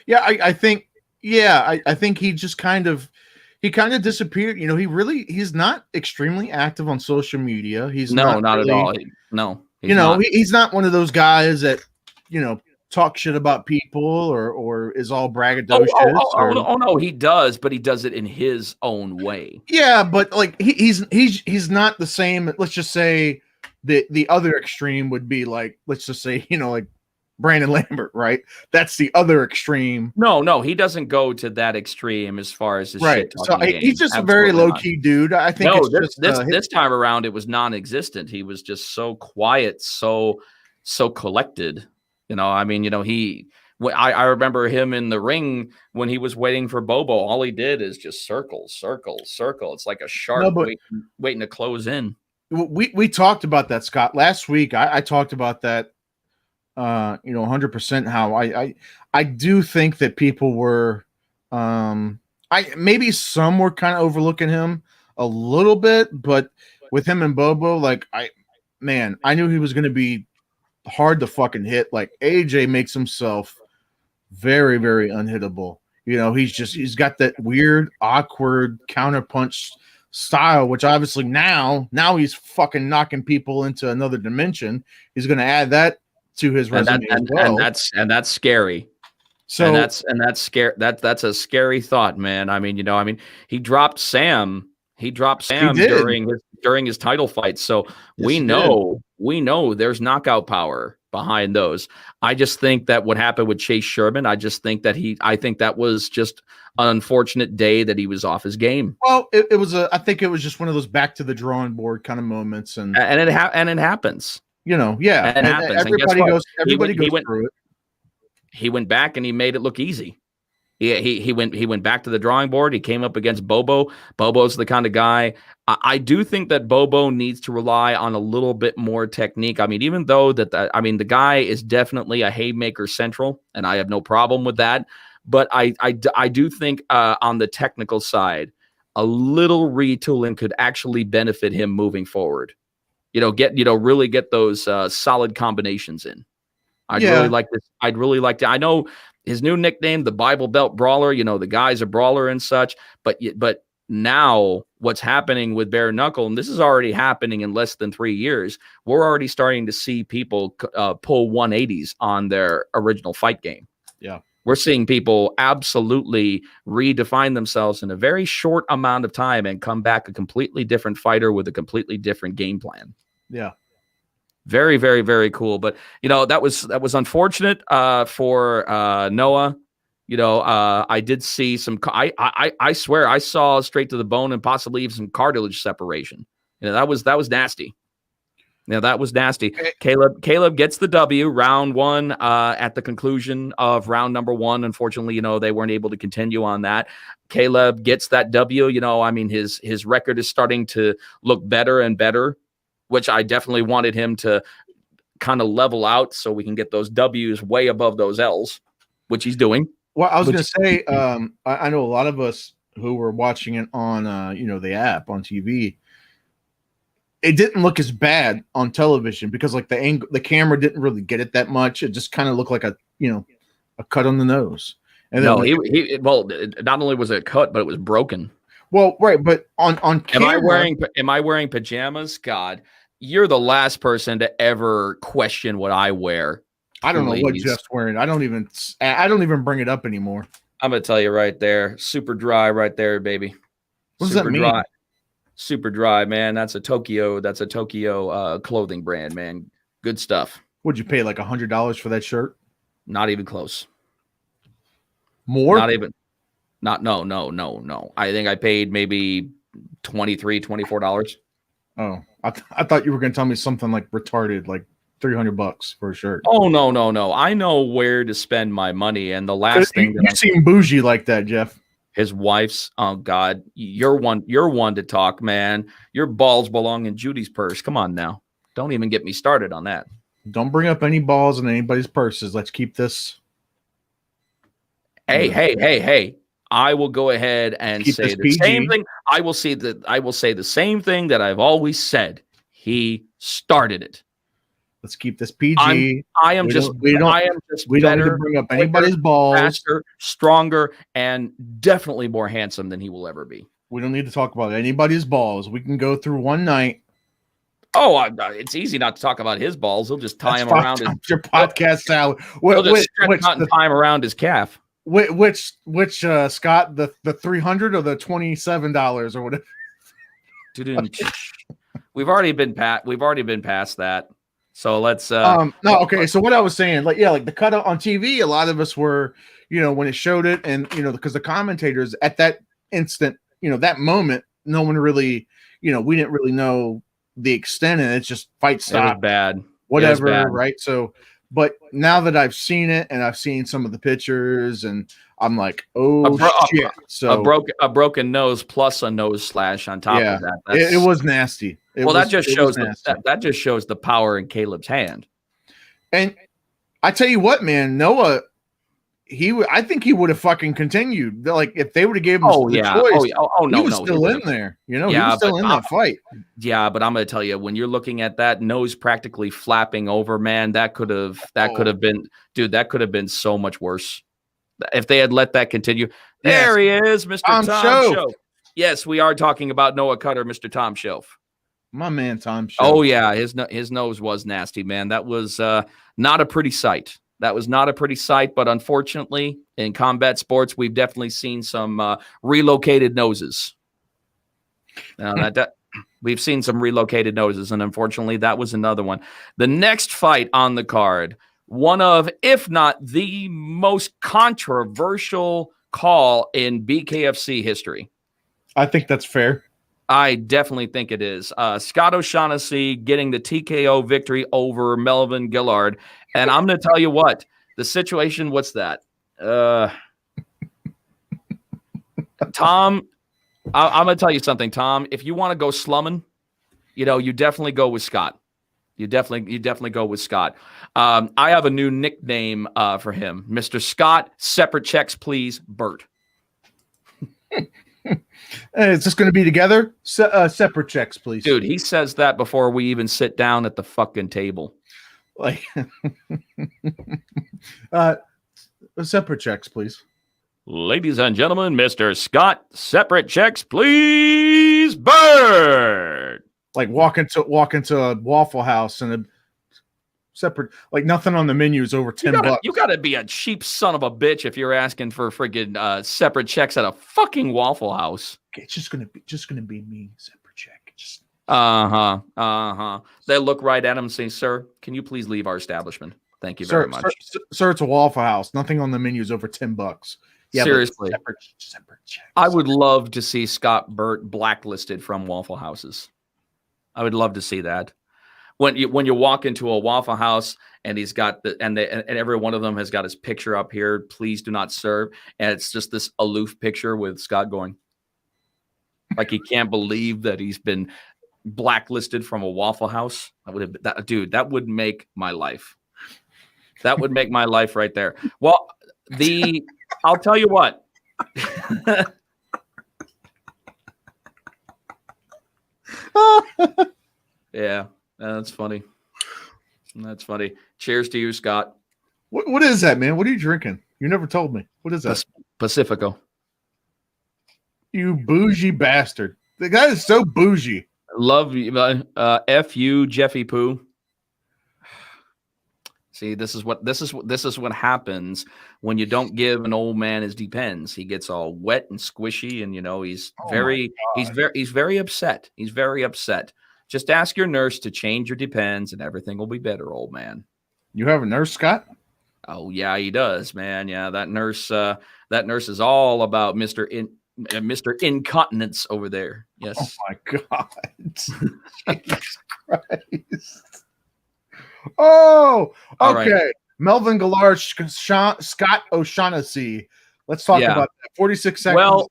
Yeah, I think he just kind of disappeared. He's not extremely active on social media. He's not at all. No, he's not one of those guys that, talk shit about people or is all braggadocious. Oh, no, he does, but he does it in his own way. Yeah, but like he's not the same. Let's just say the other extreme would be like, let's just say, like Brandon Lambert, right? That's the other extreme. No, he doesn't go to that extreme as far as his shit talking game. He's just a very low key dude. I think this time around it was non-existent. He was just so quiet, so collected. I remember him in the ring when he was waiting for Bobo. All he did is just circle. It's like a shark waiting to close in. We talked about that, Scott, last week. I talked about that, 100%. How I do think that people were, maybe some were kind of overlooking him a little bit, but with him and Bobo, I knew he was going to be hard to fucking hit. Like AJ makes himself very, very unhittable. He's got that weird, awkward counterpunch style, which obviously now he's fucking knocking people into another dimension. He's going to add that to his resume as well. And that's scary. So that's scary. That's a scary thought, man. He dropped Sam. During his title fight. So we know there's knockout power behind those. I just think that what happened with Chase Sherman, I think that was just an unfortunate day that he was off his game. Well, I think it was just one of those back to the drawing board kind of moments, and it happens. Yeah. And it happens. Everybody goes through it. He went back and he made it look easy. Yeah, he went back to the drawing board. He came up against Bobo. Bobo's the kind of guy. I do think that Bobo needs to rely on a little bit more technique. Even though the guy is definitely a haymaker central, and I have no problem with that. But I do think on the technical side, a little retooling could actually benefit him moving forward. Really get those solid combinations in. I'd really like this. I'd really like to. I know his new nickname, the Bible Belt Brawler. The guy's a brawler and such. But now what's happening with bare knuckle, and this is already happening in less than 3 years. We're already starting to see people pull 180s on their original fight game. Yeah. We're seeing people absolutely redefine themselves in a very short amount of time and come back a completely different fighter with a completely different game plan. Yeah. Very, very, very cool. But, that was unfortunate for Noah. I did see some, I swear I saw straight to the bone and possibly even some cartilage separation. That was nasty. That was nasty. Caleb gets the W, round one, at the conclusion of round number one. Unfortunately, they weren't able to continue on that. Caleb gets that W. His record is starting to look better and better, which I definitely wanted him to kind of level out so we can get those W's way above those L's, which he's doing. Well, I was going to say, I know a lot of us who were watching it on, the app on TV. It didn't look as bad on television because the camera didn't really get it that much. It just kind of looked like a cut on the nose. And no, not only was it cut, but it was broken. Well, right, but on camera, am I wearing pajamas? God, you're the last person to ever question what I wear. I don't know what Jeff's wearing. I don't even bring it up anymore. I'm gonna tell you right there, super dry, right there, baby. What does that mean? Dry. Super dry, man. That's a Tokyo clothing brand, man. Good stuff. Would you pay like $100 for that shirt? Not even close. More? No. I think I paid maybe $23, $24. Oh, I thought you were going to tell me something like retarded, like $300 for a shirt. Oh, no. I know where to spend my money. And the last thing you seem bougie like that, Jeff. His wife's, oh God, you're one to talk, man. Your balls belong in Judy's purse. Come on now. Don't even get me started on that. Don't bring up any balls in anybody's purses. Let's keep this. Hey. I will go ahead and say the same thing. I will say the same thing that I've always said. He started it. Let's keep this PG. I am just better, need to bring up anybody's balls. Faster, stronger, and definitely more handsome than he will ever be. We don't need to talk about anybody's balls. We can go through one night. Oh, it's easy not to talk about his balls. He'll just tie him around your podcast salad. He'll just stretch out and tie him around his calf. Which Scott, the $300 or the $27 or whatever? Dude, we've already been past that. So let's okay. So what I was saying, like the cut on TV, a lot of us were, when it showed it, and because the commentators at that instant, that moment, no one really, we didn't really know the extent, and it's just fight stop. It was bad. Whatever, it was bad. Right? So, but now that I've seen it and I've seen some of the pictures, and I'm like, shit. So a broken nose plus a nose slash on top of that. It was nasty. That just shows the power in Caleb's hand. And I tell you what, man, Noah, I think he would have fucking continued. Like if they would have gave him the choice. He was still in there. He was still in that fight. Yeah, but I'm going to tell you, when you're looking at that nose practically flapping over, man, that could have been so much worse. If they had let that continue. Yes. There he is, Mr. Tom Shoaf. Yes, we are talking about Noah Cutter, Mr. Tom Shoaf. My man, Tom Shoaf. Oh, yeah, his nose was nasty, man. That was not a pretty sight. That was not a pretty sight, but unfortunately, in combat sports, we've definitely seen some relocated noses. Now, we've seen some relocated noses, and unfortunately, that was another one. The next fight on the card, one of, if not the most controversial call in BKFC history. I think that's fair. I definitely think it is. Scott O'Shaughnessy getting the TKO victory over Melvin Gillard. And I'm going to tell you what, the situation, what's that? Tom, I'm going to tell you something, Tom. If you want to go slumming, you definitely go with Scott. You definitely go with Scott. I have a new nickname for him. Mr. Scott, separate checks, please, Bert. Is this going to be together? Separate checks, please. Dude, he says that before we even sit down at the fucking table. Like, separate checks, please. Ladies and gentlemen, Mr. Scott, separate checks, please. Bird. Like walk into a Waffle House and a separate, like nothing on the menu is over $10. You gotta be a cheap son of a bitch if you're asking for friggin' separate checks at a fucking Waffle House. Okay, it's just gonna be me, separate check. Just They look right at him and say, "Sir, can you please leave our establishment? Thank you very much." Sir, it's a Waffle House. Nothing on the menu is over $10. Yeah, seriously, separate checks. I would love to see Scott Burt blacklisted from Waffle Houses. I would love to see that. When you walk into a Waffle House and he's got and every one of them has got his picture up here, please do not serve, and it's just this aloof picture with Scott going like he can't believe that he's been blacklisted from a Waffle House. That would make my life. That would make my life right there. Well, I'll tell you what. Yeah, that's funny. That's funny. Cheers to you, Scott. What is that, man? What are you drinking? You never told me. What is that? Pacifico. You bougie bastard. The guy is so bougie. Love you. F you, Jeffy Poo. See, this is what happens when you don't give an old man his depends. He gets all wet and squishy, and he's very upset. He's very upset. Just ask your nurse to change your depends, and everything will be better, old man. You have a nurse, Scott? Oh yeah, he does, man. Yeah, that nurse is all about Mr. Incontinence over there. Yes. Oh my God. Jesus Christ. Oh, okay. Right. Melvin Gillard, Scott O'Shaughnessy. Let's talk about that. 46 seconds.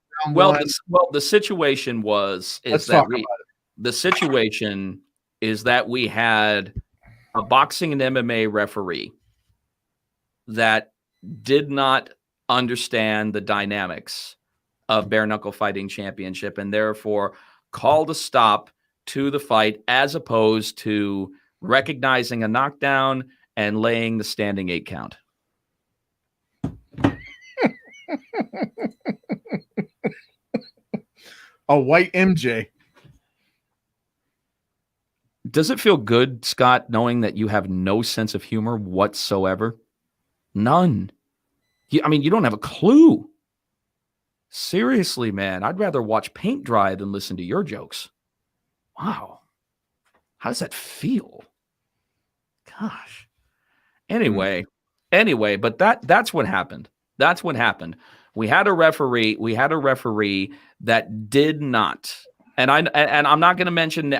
The situation is that we had a boxing and MMA referee that did not understand the dynamics of bare knuckle fighting championship and therefore called a stop to the fight as opposed to recognizing a knockdown and laying the standing 8 count. A white MJ. Does it feel good, Scott, knowing that you have no sense of humor whatsoever? None. You don't have a clue. Seriously, man, I'd rather watch paint dry than listen to your jokes. Wow. How does that feel? Gosh. Anyway, but that's what happened. That's what happened. We had a referee that did not. And I'm not going to mention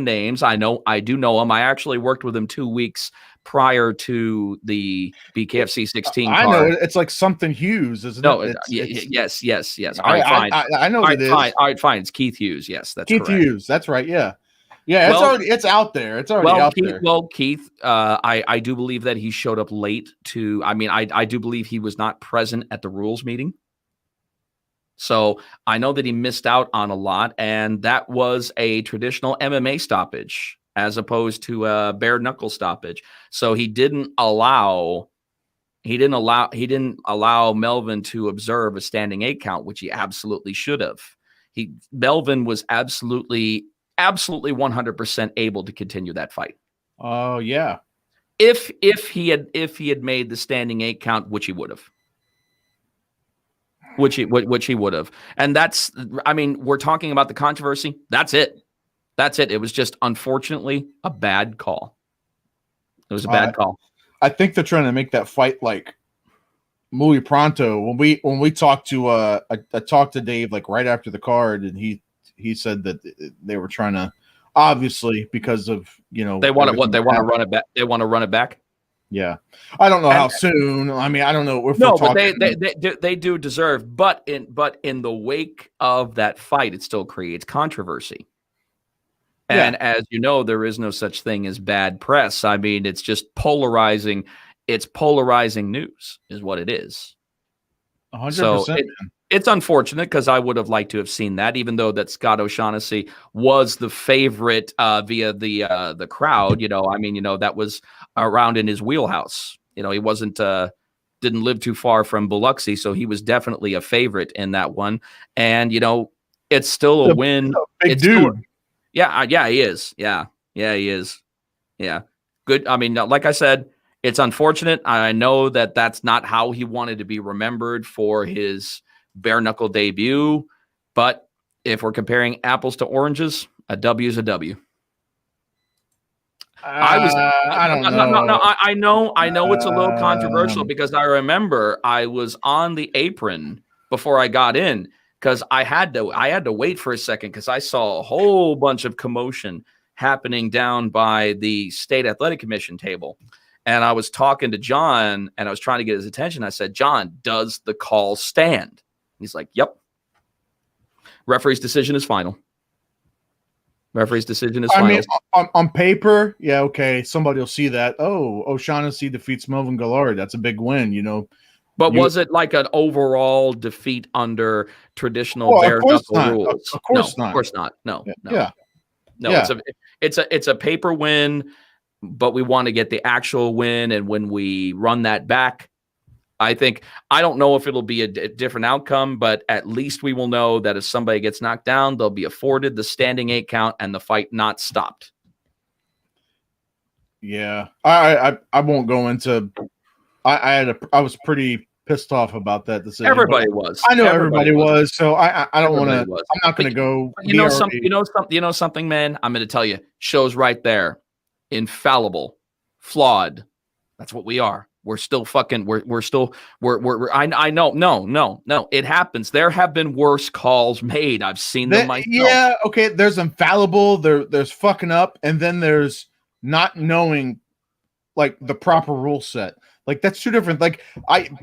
names. I do know him. I actually worked with him 2 weeks prior to the BKFC 16 card. I know it's like something Hughes, isn't it? Yes. All right, fine. I know it is. All right, fine. It's Keith Hughes. Yes, that's Keith correct. Hughes. That's right. Yeah. Yeah, it's out there. It's already out there. Well, Keith, I do believe that he showed up late to. I do believe he was not present at the rules meeting. So I know that he missed out on a lot, and that was a traditional MMA stoppage as opposed to a bare knuckle stoppage. So he didn't allow Melvin to observe a standing 8 count, which he absolutely should have. Melvin was absolutely 100% able to continue that fight. Oh yeah. If he had made the standing 8 count, which he would have. Which he would have. And we're talking about the controversy. That's it. It was just, unfortunately, a bad call. It was a bad call. I think they're trying to make that fight like muy pronto. When we talked to I talked to Dave like right after the card, and he said that they were trying to, obviously, because of they want to run it back. They want to run it back. Yeah, I don't know how soon. I don't know. But they do deserve. But in the wake of that fight, it still creates controversy. And as you know, there is no such thing as bad press. It's just polarizing. It's polarizing news, is what it is. 100%. It's unfortunate because I would have liked to have seen that, even though that Scott O'Shaughnessy was the favorite via the crowd. I mean, that was around in his wheelhouse. He wasn't didn't live too far from Biloxi, so he was definitely a favorite in that one. And it's still a win. Big dude. Yeah, he is. Yeah, he is. Yeah, good. I mean, like I said, it's unfortunate. I know that that's not how he wanted to be remembered for his bare knuckle debut, but if we're comparing apples to oranges, a W is a W. I don't know. No, I know it's a little controversial because I remember I was on the apron before I got in because I had to wait for a second because I saw a whole bunch of commotion happening down by the State Athletic Commission table. And I was talking to John and I was trying to get his attention. I said, John, does the call stand? He's like, yep. Referee's decision is final. Referee's decision is final. I mean, on paper, yeah, okay. Somebody will see that. Oh, O'Shaughnessy defeats Melvin Gillard. That's a big win, But was it like an overall defeat under traditional bare knuckle rules? Of course not. Of course not. No. Yeah. No, it's a paper win, but we want to get the actual win. And when we run that back, I don't know if it'll be a different outcome, but at least we will know that if somebody gets knocked down, they'll be afforded the standing 8 count and the fight not stopped. Yeah, I won't go into. I was pretty pissed off about that decision. Everybody was. I know everybody was. So I don't want to. I'm not going to go. Something, man. I'm going to tell you. Shows right there. Infallible, flawed. That's what we are. We're still fucking. I know. No. It happens. There have been worse calls made. I've seen them myself. Yeah. Okay. There's infallible. There's fucking up, and then there's not knowing, like, the proper rule set. Like, that's two different. Like,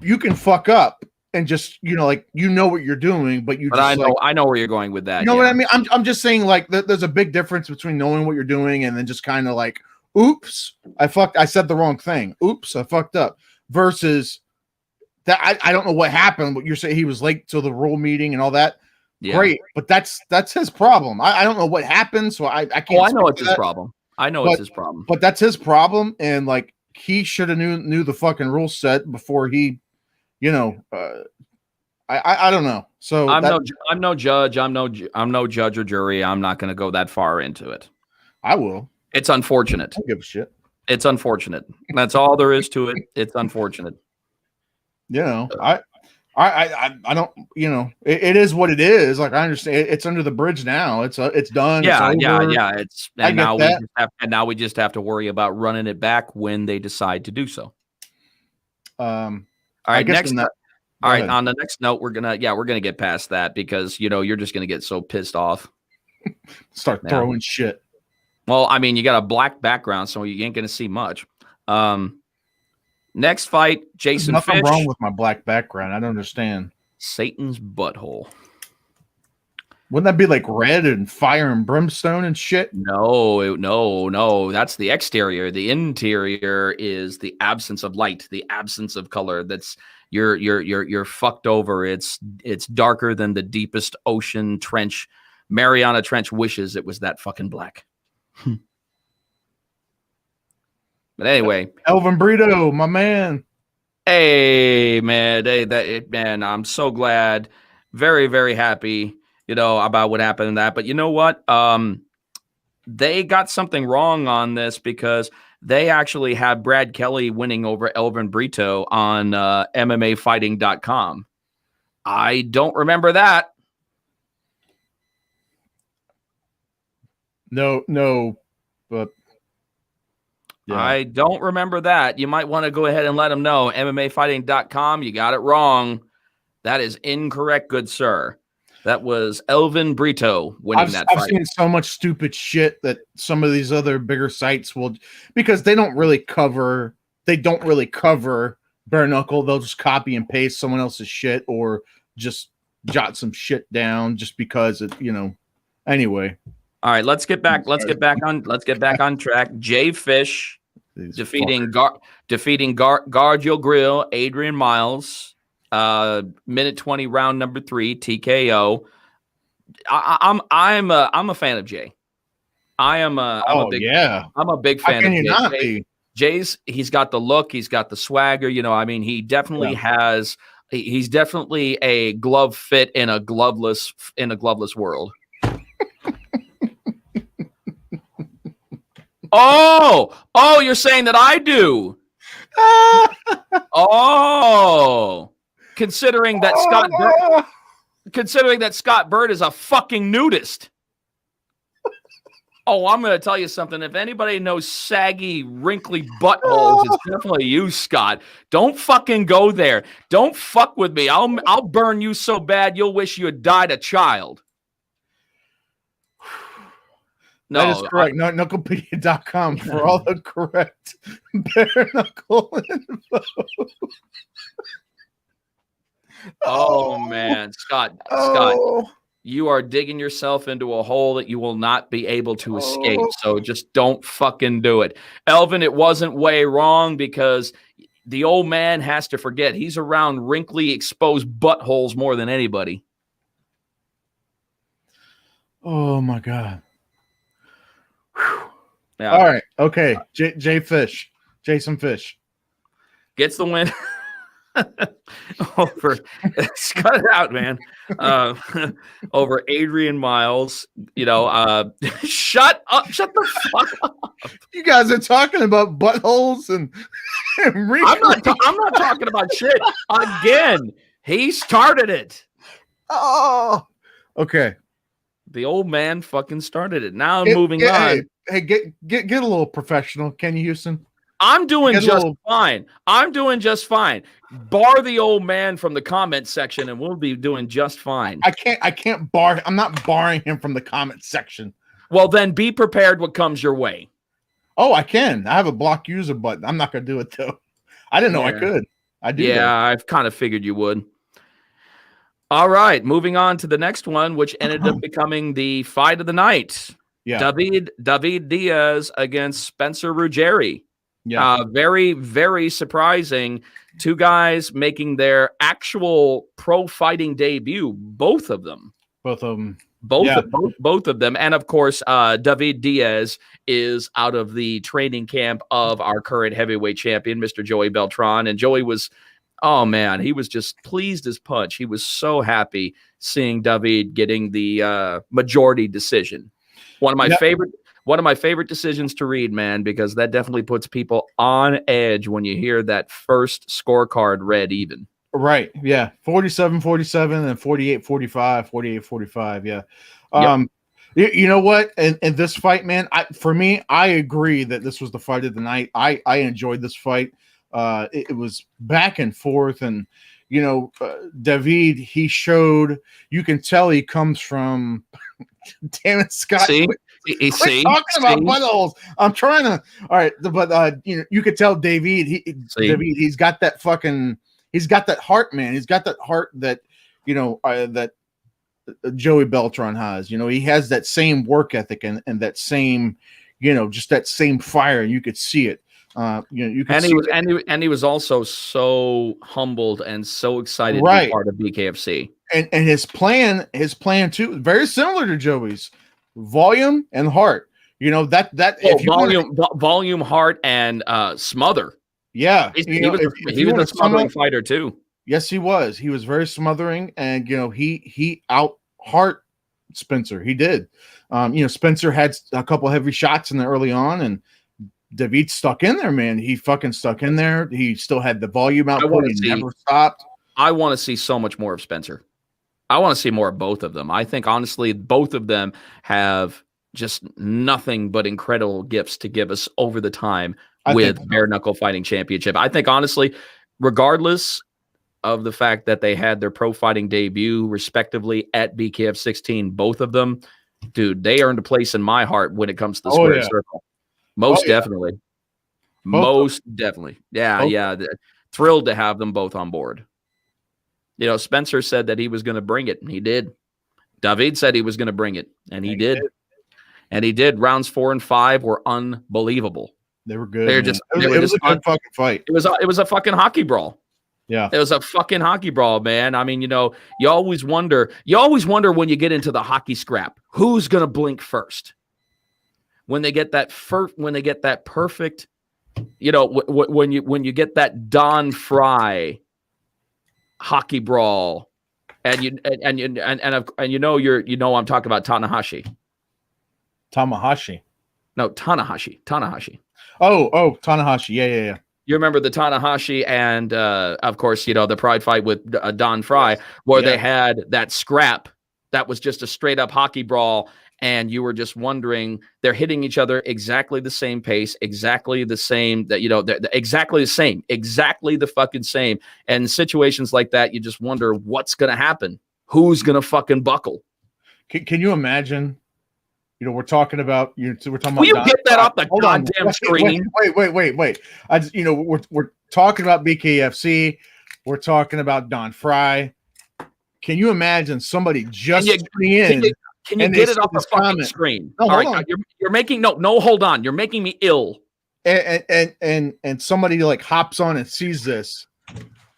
you can fuck up and just what you're doing, but I know where you're going with that. You know what I mean? I'm just saying, like, there's a big difference between knowing what you're doing and then just kind of like, oops, I said the wrong thing. Oops, I fucked up. Versus that, I don't know what happened. But you're saying he was late to the rule meeting and all that. Yeah. Great, but that's his problem. I don't know what happened, so I can't. Oh, I know it's his problem. It's his problem. But that's his problem, and like he should have knew the fucking rule set before he, I don't know. So I'm no judge. I'm no judge or jury. I'm not going to go that far into it. I will. It's unfortunate. I don't give a shit. It's unfortunate. That's all there is to it. It's unfortunate. I don't. It is what it is. Like, I understand. It's under the bridge now. It's done. Yeah. It's now we just have to worry about running it back when they decide to do so. All right. Next. All right. On the next note, we're gonna get past that because you're just gonna get so pissed off. Start throwing shit. Well, I mean, you got a black background, so you ain't gonna see much. Next fight, Jason Fish. There's nothing wrong with my black background. I don't understand. Satan's butthole. Wouldn't that be like red and fire and brimstone and shit? No. That's the exterior. The interior is the absence of light, the absence of color. That's you're fucked over. It's darker than the deepest ocean trench. Mariana Trench wishes it was that fucking black. But anyway, Elvin Brito, my man. Hey, man, I'm so glad, very, very happy, about what happened in that. But you know what? They got something wrong on this because they actually had Brad Kelly winning over Elvin Brito on MMAfighting.com. I don't remember that. No, but yeah. I don't remember that. You might want to go ahead and let them know. MMAfighting.com, you got it wrong. That is incorrect, good sir. That was Elvin Brito winning that fight. I've seen so much stupid shit that some of these other bigger sites will, because they don't really cover bare knuckle. They'll just copy and paste someone else's shit or just jot some shit down just because it, anyway. All right, let's get back on track. Jay Fish defeating Guard Your Grill, Adrian Miles. Minute 20, round number 3, TKO. I'm a fan of Jay. I'm a big fan of Jay. Jay's, he's got the look, he's got the swagger. He definitely has. He's definitely a glove fit in a gloveless world. Oh, you're saying that I do. Considering that Scott Bird is a fucking nudist. Oh, I'm going to tell you something. If anybody knows saggy, wrinkly buttholes, it's definitely you, Scott. Don't fucking go there. Don't fuck with me. I'll burn you so bad you'll wish you had died a child. No, that is correct. Knucklepedia.com for all the correct bare knuckle info. Oh, man. Scott. You are digging yourself into a hole that you will not be able to escape. So just don't fucking do it. Elvin, it wasn't way wrong because the old man has to forget he's around wrinkly, exposed buttholes more than anybody. Oh, my God. Yeah. All right. Okay. Jason Fish gets the win. Over, cut it out, man. Over Adrian Miles, shut the fuck up. You guys are talking about buttholes and I'm not talking about shit. Again, he started it. Oh, okay. The old man fucking started it. Now moving on. Hey, get a little professional, Kenny Houston. I'm doing fine. I'm doing just fine. Bar the old man from the comment section, and we'll be doing just fine. I can't bar. I'm not barring him from the comment section. Well, then be prepared what comes your way. Oh, I can. I have a block user button. I'm not going to do it though. I didn't know I could. I do. Yeah, I've kind of figured you would. All right, moving on to the next one, which ended up becoming the fight of the night. Yeah, David Diaz against Spencer Ruggieri. Yeah, very, very surprising. Two guys making their actual pro fighting debut. Both of them. Both of them. And of course, David Diaz is out of the training camp of our current heavyweight champion, Mr. Joey Beltran. And Joey was, oh man, he was just pleased as punch. He was so happy seeing David getting the majority decision. One of my favorite decisions to read, man, because that definitely puts people on edge when you hear that first scorecard read even. Right. Yeah. 47-47 and 48-45, 48-45. Yeah. You know what? In this fight, man, I agree that this was the fight of the night. I enjoyed this fight. It was back and forth, and David, he showed, you can tell he comes from damn it, Scott. See? Talking about buttholes. I'm trying to. All right, but you could tell David. He's got that fucking. He's got that heart, man. He's got that heart that that Joey Beltran has. He has that same work ethic and that same, just that same fire. You could see it. You could and he was also so humbled and so excited to be part of BKFC. And his plan too, very similar to Joey's. Volume and heart, volume, heart, and smother. Yeah, he was a smothering fighter too. Yes, he was. He was very smothering, and he out heart Spencer. He did. Spencer had a couple heavy shots in the early on, and David stuck in there, man. He fucking stuck in there. He still had the volume output. He never stopped. I want to see so much more of Spencer. I want to see more of both of them. I think, honestly, both of them have just nothing but incredible gifts to give us over the time with Bare Knuckle Fighting Championship. I think, honestly, regardless of the fact that they had their pro fighting debut, respectively, at BKF 16, both of them, dude, they earned a place in my heart when it comes to the square circle. Most definitely. Most definitely. Yeah. Thrilled to have them both on board. Spencer said that he was going to bring it, and he did. David said he was going to bring it, and he did. And he did. Rounds 4 and 5 were unbelievable. They were good. It was a good fucking fight. It was a fucking hockey brawl. Yeah. It was a fucking hockey brawl, man. I mean, you always wonder when you get into the hockey scrap, who's going to blink first? When they get that perfect, when you get that Don Fry hockey brawl, and I'm talking about Tanahashi. Tamahashi. No, Tanahashi. Oh, Tanahashi. Yeah. You remember the Tanahashi and, of course, the Pride fight with Don Fry, where they had that scrap that was just a straight up hockey brawl. And you were just wondering, they're hitting each other exactly the same pace, exactly the same, exactly the fucking same. And in situations like that, you just wonder what's going to happen. Who's going to fucking buckle? Can you imagine? We're talking about We're talking about. Will you get that off the goddamn screen? Wait. We're talking about BKFC. We're talking about Don Fry. Can you imagine somebody just tuning in? Can you get it off the fucking screen? No, all right, you're making hold on. You're making me ill. And somebody like hops on and sees this.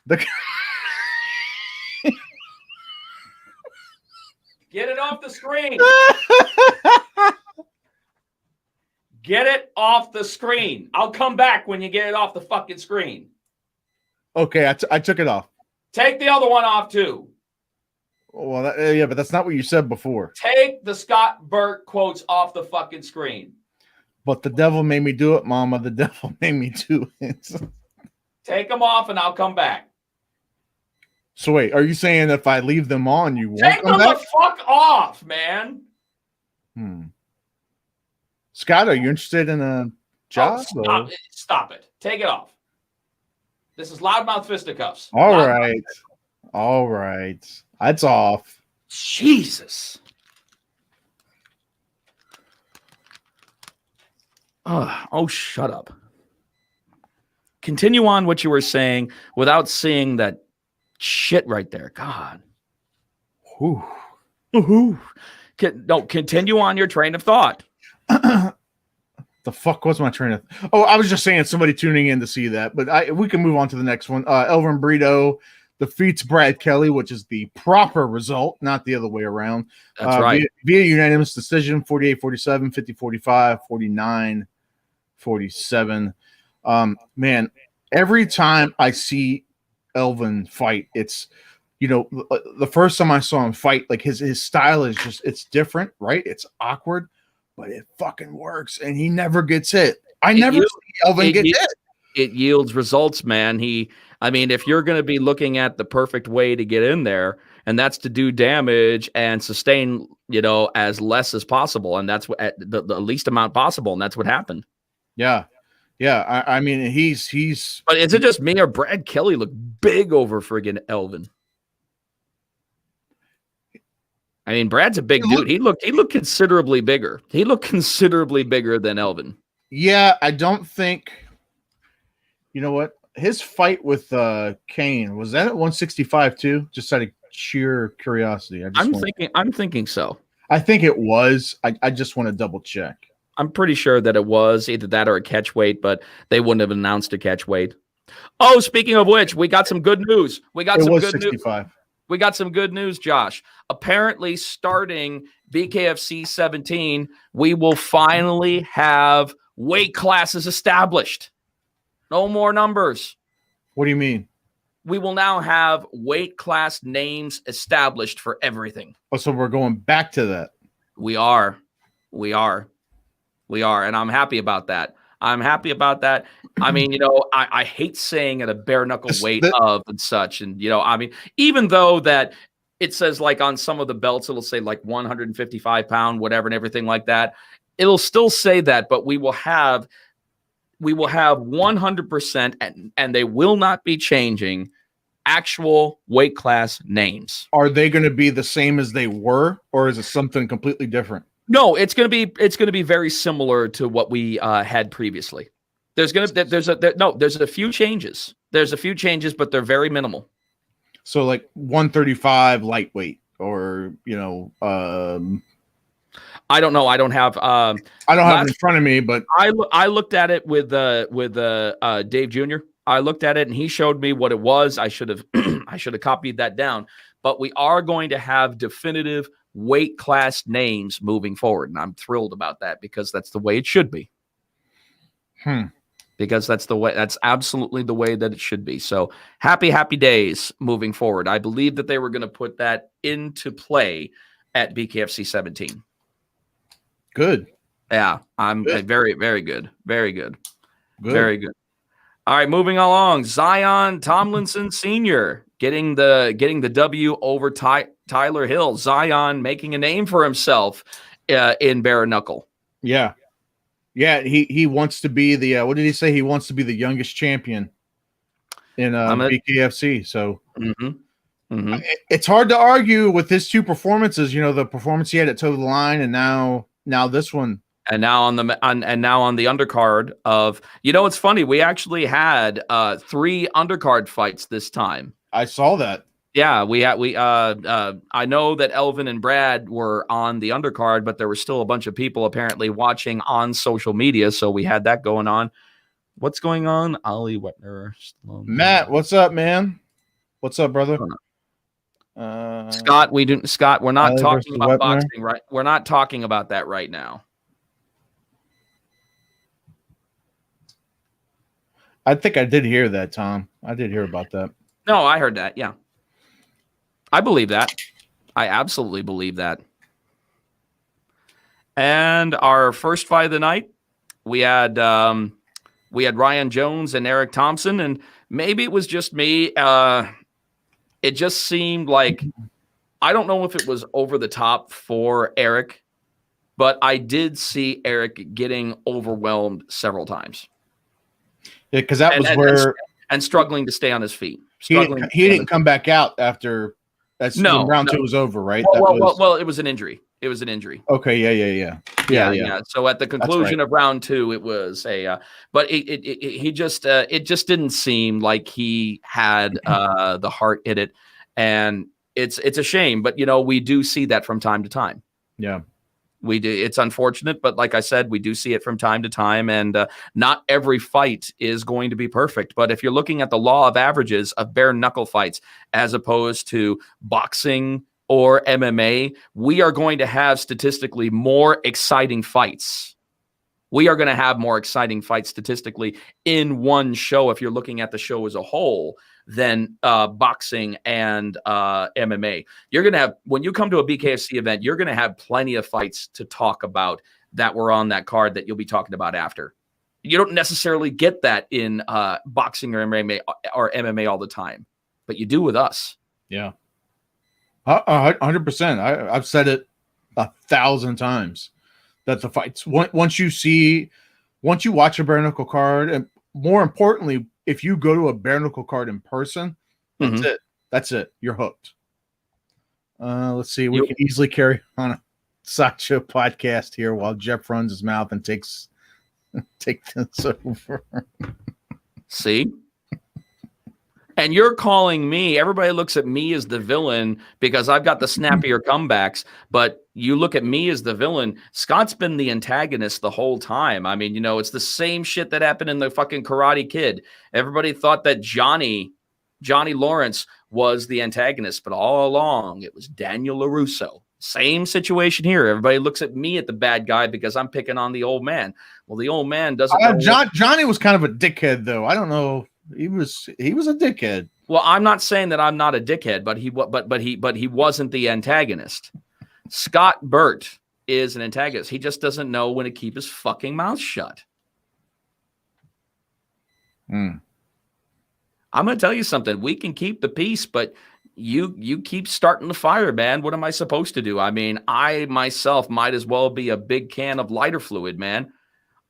Get it off the screen. Get it off the screen. I'll come back when you get it off the fucking screen. Okay, I took it off. Take the other one off too. Well, but that's not what you said before. Take the Scott Burt quotes off the fucking screen. But the devil made me do it, Mama. The devil made me do it. Take them off and I'll come back. So wait, are you saying if I leave them on, you won't Take come them back? the fuck off, man. Scott, are you interested in a job? Stop it. Take it off. This is Loudmouth Fisticuffs. All right. That's off. Jesus. Oh, shut up. Continue on what you were saying without seeing that shit right there. God. Continue on your train of thought. The fuck was my train of? Oh, I was just saying somebody tuning in to see that, but we can move on to the next one. Elvin Brito defeats Brad Kelly, which is the proper result, not the other way around. That's right. Via unanimous decision, 48-47, 50-45, 49-47. Man, every time I see Elvin fight, it's, the first time I saw him fight, like his style is just, it's different, right? It's awkward, but it fucking works, and he never gets hit. I never see Elvin get hit. It yields results, man. If you're going to be looking at the perfect way to get in there, and that's to do damage and sustain, as less as possible, and that's what the least amount possible, and that's what happened. Yeah. He's. But is it just me or Brad Kelly look big over friggin' Elvin? Brad's a big dude. He looked considerably bigger. He looked considerably bigger than Elvin. Yeah, I don't think. You know what? His fight with Kane, was that at 165 too? Just out of sheer curiosity. I'm thinking so. I think it was. I just want to double check. I'm pretty sure that it was either that or a catch weight, but they wouldn't have announced a catch weight. Oh, speaking of which, we got some good news. We got some good news, Josh. Apparently, starting BKFC 17, we will finally have weight classes established. No more numbers. What do you mean? We will now have weight class names established for everything. Oh, so we're going back to that. We are. And I'm happy about that. I hate saying at a bare knuckle weight of and such. And, even though that it says like on some of the belts, it'll say like 155 pound, whatever, and everything like that. It'll still say that, but we will have 100% and they will not be changing actual weight class names. Are they going to be the same as they were, or is it something completely different? No, it's going to be very similar to what we had previously. There's a few changes. There's a few changes, but they're very minimal. So like 135 lightweight, or I don't know. I don't have. I don't have it in front of me, but I looked at it with Dave Jr. I looked at it and he showed me what it was. I should have I should have copied that down. But we are going to have definitive weight class names moving forward. And I'm thrilled about that because that's the way it should be. Because that's absolutely the way that it should be. So happy days moving forward. I believe that they were going to put that into play at BKFC 17. Good. Yeah, I'm good. Very, very good. Very good. Very good. All right, moving along. Zion Tomlinson Sr. getting the W over Tyler Hill. Zion making a name for himself in bare knuckle. Yeah. Yeah, he wants to be the what did he say? He wants to be the youngest champion in BKFC. So it's hard to argue with his two performances. You know, the performance he had at Toe the Line, and now this one. And now on the undercard of, it's funny. We actually had 3 undercard fights this time. I saw that. Yeah, I know that Elvin and Brad were on the undercard, but there were still a bunch of people apparently watching on social media, so we had that going on. What's going on? Ollie Wetner. Matt, what's up, man? What's up, brother? Scott, we're not talking about boxing, right? We're not talking about that right now. I think I did hear that, Tom. I did hear about that. No, I heard that. Yeah. I believe that. I absolutely believe that. And our first fight of the night, we had Ryan Jones and Eric Thompson, and maybe it was just me. It just seemed like, I don't know if it was over the top for Eric, but I did see Eric getting overwhelmed several times. Yeah, because that was where and struggling to stay on his feet. He didn't come back out after when round 2 was over, right? Well, it was an injury. It was an injury. Okay, yeah. So at the conclusion of round 2, it was but it just didn't seem like he had the heart in it, and it's a shame. But we do see that from time to time. Yeah. We do. It's unfortunate, but like I said, we do see it from time to time, and not every fight is going to be perfect. But if you're looking at the law of averages of bare knuckle fights as opposed to boxing or MMA, we are going to have statistically more exciting fights. We are going to have more exciting fights statistically in one show if you're looking at the show as a whole than boxing and MMA. You're going to have, when you come to a BKFC event, you're going to have plenty of fights to talk about that were on that card that you'll be talking about after. You don't necessarily get that in boxing or MMA all the time, but you do with us. Yeah. 100%. I've said it 1,000 times that the fights, once you watch a bare knuckle card, and more importantly, if you go to a bare knuckle card in person, that's it. That's it. You're hooked. Let's see. We can easily carry on a sideshow podcast here while Jeff runs his mouth and take this over. See? And you're calling me, everybody looks at me as the villain because I've got the snappier comebacks, but you look at me as the villain. Scott's been the antagonist the whole time. I mean, it's the same shit that happened in the fucking Karate Kid. Everybody thought that Johnny Lawrence was the antagonist, but all along it was Daniel LaRusso. Same situation here. Everybody looks at me at the bad guy because I'm picking on the old man. Well, the old man doesn't know Johnny was kind of a dickhead, though. I don't know. He was a dickhead. Well, I'm not saying that I'm not a dickhead, but he wasn't the antagonist. Scott Burt is an antagonist. He just doesn't know when to keep his fucking mouth shut. I'm going to tell you something. We can keep the peace, but you keep starting the fire, man. What am I supposed to do? I mean, I myself might as well be a big can of lighter fluid, man.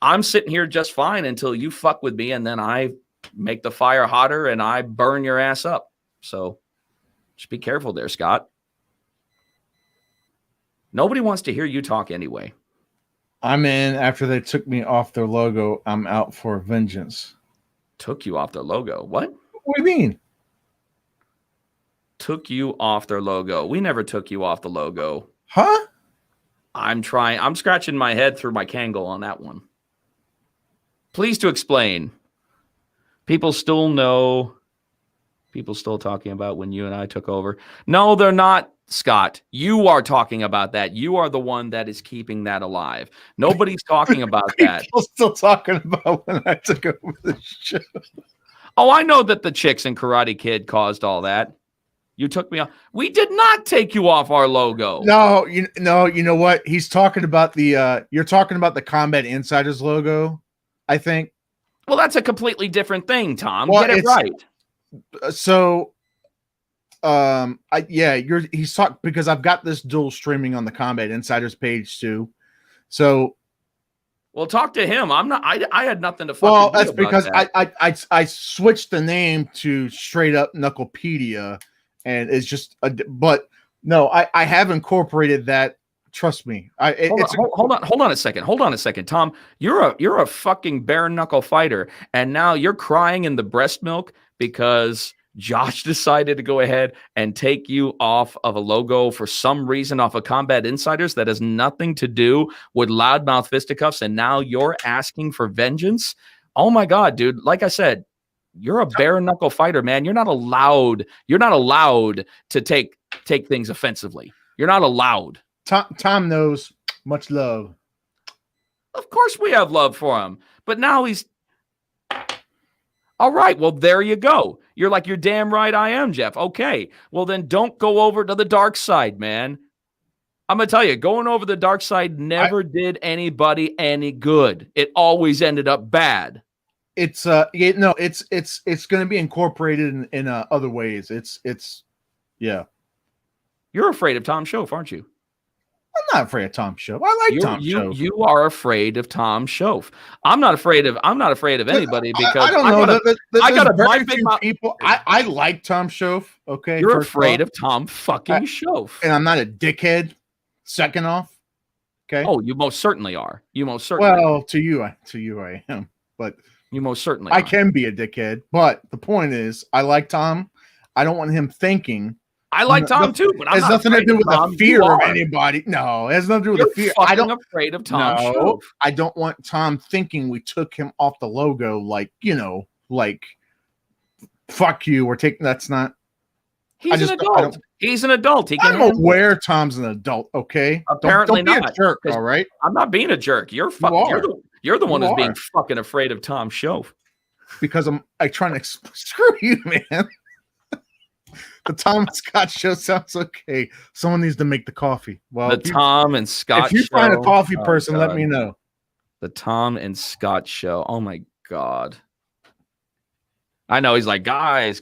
I'm sitting here just fine until you fuck with me, and then I make the fire hotter and I burn your ass up. So just be careful there, Scott. Nobody wants to hear you talk anyway. I'm in. After they took me off their logo, I'm out for vengeance. Took you off their logo? What? What do you mean? Took you off their logo. We never took you off the logo. Huh? I'm scratching my head through my Kangol on that one. Please to explain. People still know. People still talking about when you and I took over. No, they're not, Scott. You are talking about that. You are the one that is keeping that alive. Nobody's talking about that. People still talking about when I took over the show. Oh, I know that the chicks in Karate Kid caused all that. You took me off. We did not take you off our logo. No, you know what? He's talking about the you're talking about the Combat Insiders logo, I think. Well, that's a completely different thing, Tom. Well, Get it right. So he's talking because I've got this dual streaming on the Combat Insiders page too. So well, talk to him. I'm not. I had nothing to fucking well, do that's about because that. I switched the name to straight up Knucklepedia, and it's just but no, I have incorporated that. Trust me. Hold on a second. Tom, you're a fucking bare knuckle fighter, and now you're crying in the breast milk because Josh decided to go ahead and take you off of a logo for some reason off of Combat Insiders that has nothing to do with Loudmouth Fisticuffs, and now you're asking for vengeance? Oh my God, dude. Like I said, you're a bare knuckle fighter, man. You're not allowed to take things offensively. You're not allowed. Tom knows. Much love. Of course we have love for him, but now he's all right. Well, there you go. You're damn right I am, Jeff. Okay. Well, then don't go over to the dark side, man. I'm going to tell you, going over the dark side never did anybody any good. It always ended up bad. It's going to be incorporated in other ways. Yeah. You're afraid of Tom Shoaf, aren't you? I'm not afraid of Tom Shoaf. I like Tom Shoaf. You are afraid of Tom Shoaf. I'm not afraid of anybody because I don't know. I got very few people. I like Tom Shoaf. Okay, you're afraid of Tom fucking Shoaf, and I'm not a dickhead. Second off, okay. Oh, you most certainly are. You most certainly. Well, are. to you I am, but you most certainly. I can be a dickhead, but the point is, I like Tom. I don't want him thinking. I like Tom too, but it has nothing to do with the fear of anybody. No, it has nothing to do with the fear. I don't afraid of Tom. No, I don't want Tom thinking we took him off the logo, like fuck you. We're taking. That's not. He's an adult. He's an adult. I'm aware Tom's an adult. Okay, apparently don't be not. A jerk. All right, I'm not being a jerk. You're the one who's being fucking afraid of Tom Shoaf. Because I trying to screw you, man. The Tom and Scott show sounds okay. Someone needs to make the coffee. Well, Tom and Scott. If you find a coffee person, let me know. The Tom and Scott show. Oh my God. I know he's like, guys.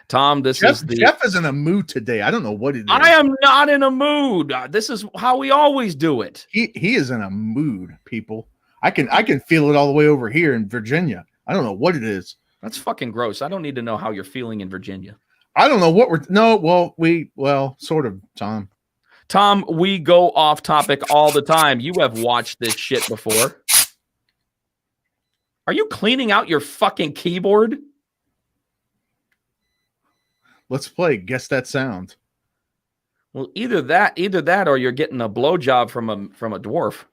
Tom, Jeff is in a mood today. I don't know what it is. I am not in a mood. This is how we always do it. He is in a mood, people. I can feel it all the way over here in Virginia. I don't know what it is. That's fucking gross. I don't need to know how you're feeling in Virginia. I don't know what we're sort of, Tom. Tom, we go off topic all the time. You have watched this shit before. Are you cleaning out your fucking keyboard? Let's play Guess That Sound. Well, either that or you're getting a blowjob from a dwarf.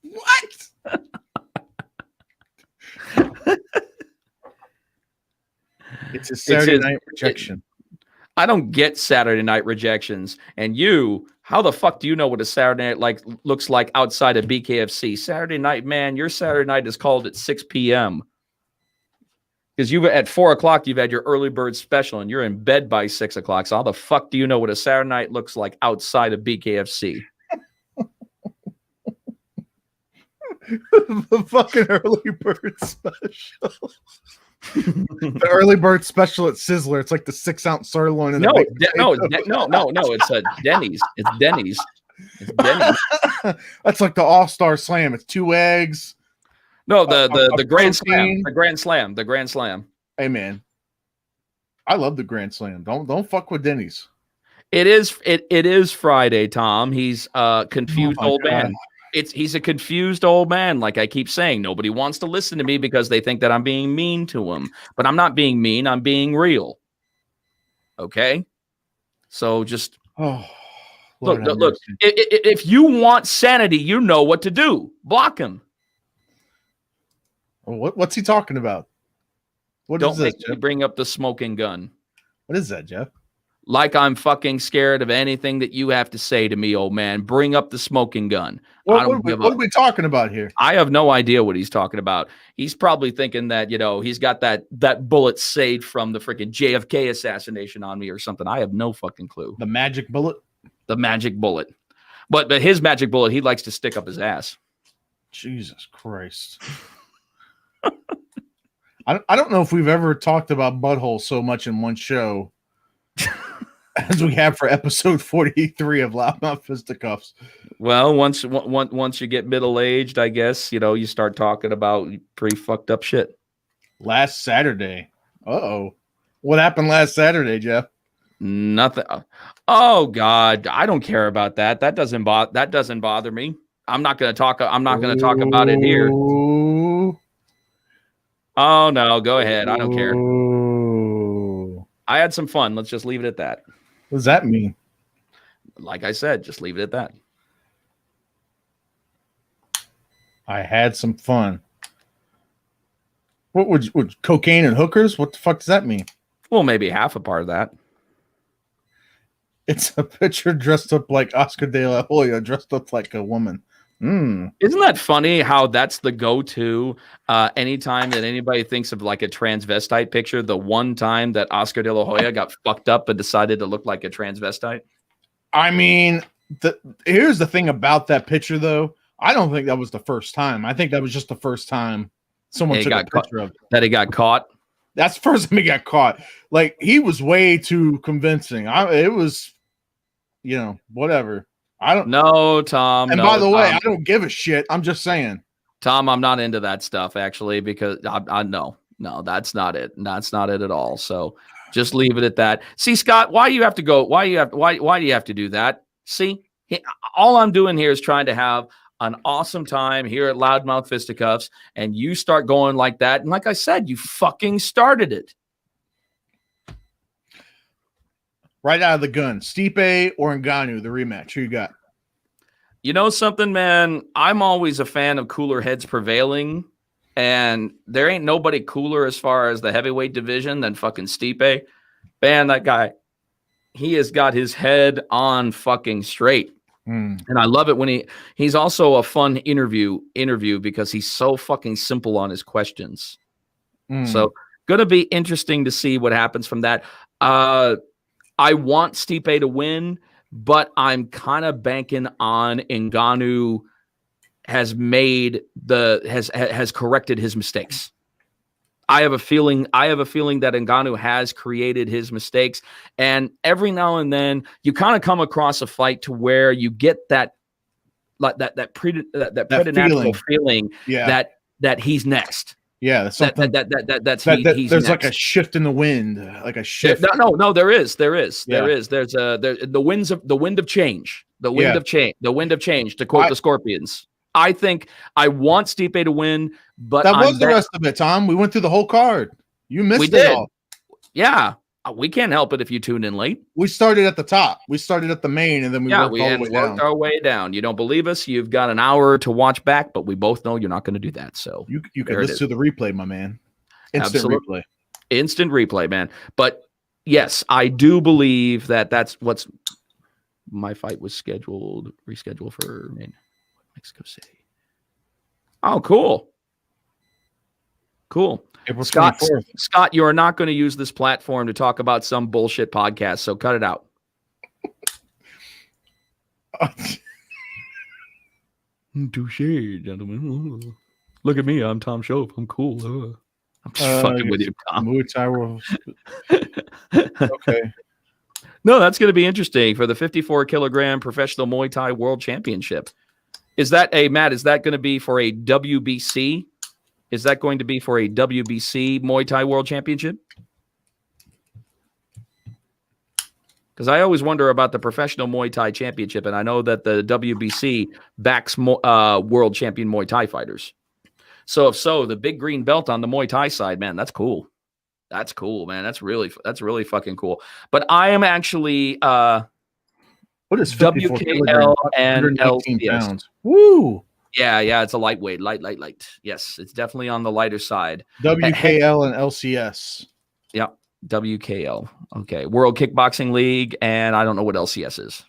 What? It's a Saturday night rejection. I don't get Saturday night rejections. And how the fuck do you know what a Saturday night looks like outside of BKFC? Saturday night, man, your Saturday night is called at 6 p.m. Because at 4 o'clock, you've had your early bird special and you're in bed by 6 o'clock. So how the fuck do you know what a Saturday night looks like outside of BKFC? The fucking early bird special. The early bird special at Sizzler. It's like the 6-ounce sirloin. And no. It's a Denny's. It's Denny's. That's like the All-Star Slam. It's 2 eggs. No, the Grand Slam. The Grand Slam. The Grand Slam. Hey man, I love the Grand Slam. Don't fuck with Denny's. It is Friday, Tom. He's a confused old man. He's a confused old man. Like I keep saying, nobody wants to listen to me because they think that I'm being mean to him. But I'm not being mean. I'm being real. Okay? So just look. If you want sanity, you know what to do. Block him. What's he talking about? Don't make me bring up the smoking gun. What is that, Jeff? Like I'm fucking scared of anything that you have to say to me, old man. Bring up the smoking gun. What are we talking about here? I have no idea what he's talking about. He's probably thinking that, he's got that bullet saved from the freaking JFK assassination on me or something. I have no fucking clue. The magic bullet? The magic bullet. But his magic bullet, he likes to stick up his ass. Jesus Christ. I don't know if we've ever talked about butthole so much in one show as we have for episode 43 of Loudmouth Fisticuffs. Well, once you get middle-aged, I guess, you start talking about pretty fucked up shit. Last Saturday. Uh-oh. What happened last Saturday, Jeff? Nothing. Oh God, I don't care about that. That doesn't bother me. I'm not going to talk about it here. Oh no, go ahead. I don't care. I had some fun. Let's just leave it at that. What does that mean? Like I said, just leave it at that. I had some fun. What would cocaine and hookers? What the fuck does that mean? Well, maybe half a part of that. It's a picture dressed up like Oscar de la Hoya, dressed up like a woman. Isn't that funny how that's the go-to anytime that anybody thinks of like a transvestite picture, the one time that Oscar de la Hoya got fucked up and decided to look like a transvestite? I mean, here's the thing about that picture, though. I don't think that was the first time. I think that was just the first time someone took a picture of it. That he got caught? That's the first time he got caught. Like, he was way too convincing. It was, whatever. I don't know, Tom. And by the way, I don't give a shit. I'm just saying. Tom, I'm not into that stuff, actually, because I no, that's not it. That's not it at all. So just leave it at that. See, Scott, why do you have to go? Why do you have to do that? See, all I'm doing here is trying to have an awesome time here at Loudmouth Fisticuffs, and you start going like that. And like I said, you fucking started it. Right out of the gun, Stipe or Ngannou, the rematch. Who you got? You know something, man? I'm always a fan of cooler heads prevailing, and there ain't nobody cooler as far as the heavyweight division than fucking Stipe. Man, that guy, he has got his head on fucking straight. And I love it when he's also a fun interview because he's so fucking simple on his questions. So going to be interesting to see what happens from that. I want Stipe to win, but I'm kind of banking on Ngannou has corrected his mistakes. I have a feeling that Ngannou has created his mistakes, and every now and then you kind of come across a fight to where you get that preternatural feeling that he's next. Yeah, that's there's next. Like a shift in the wind, like a shift. No, there is. There's the wind of change. The wind of change. To quote the Scorpions. I think I want Stipe to win, but that was the rest of it, Tom. We went through the whole card. You missed it all. Yeah, we can't help it if you tuned in late. We started at the top. We started at the main, and then we worked our way down. You don't believe us? You've got an hour to watch back, but we both know you're not going to do that. So you can listen to the replay, my man. Instant replay, man. But yes, I do believe that's what's my fight was rescheduled for Mexico City. Oh, cool. April Scott, 24th. Scott, you are not going to use this platform to talk about some bullshit podcast, so cut it out. Touche, gentlemen. Look at me. I'm Tom Shope. I'm cool. I'm just fucking with you, Tom. Muay Thai World. Okay. No, that's going to be interesting for the 54-kilogram professional Muay Thai World Championship. Is that Matt? Is that going to be for a WBC? Is that going to be for a WBC Muay Thai World Championship? Because I always wonder about the professional Muay Thai Championship, and I know that the WBC backs world champion Muay Thai fighters. So if so, the big green belt on the Muay Thai side, man, that's cool. That's cool, man. That's really fucking cool. But I am actually what is 54 WKL and LCS. pounds? Woo! Yeah, it's a lightweight, light. Yes, it's definitely on the lighter side. WKL and LCS. Yeah, WKL. Okay, World Kickboxing League, and I don't know what LCS is.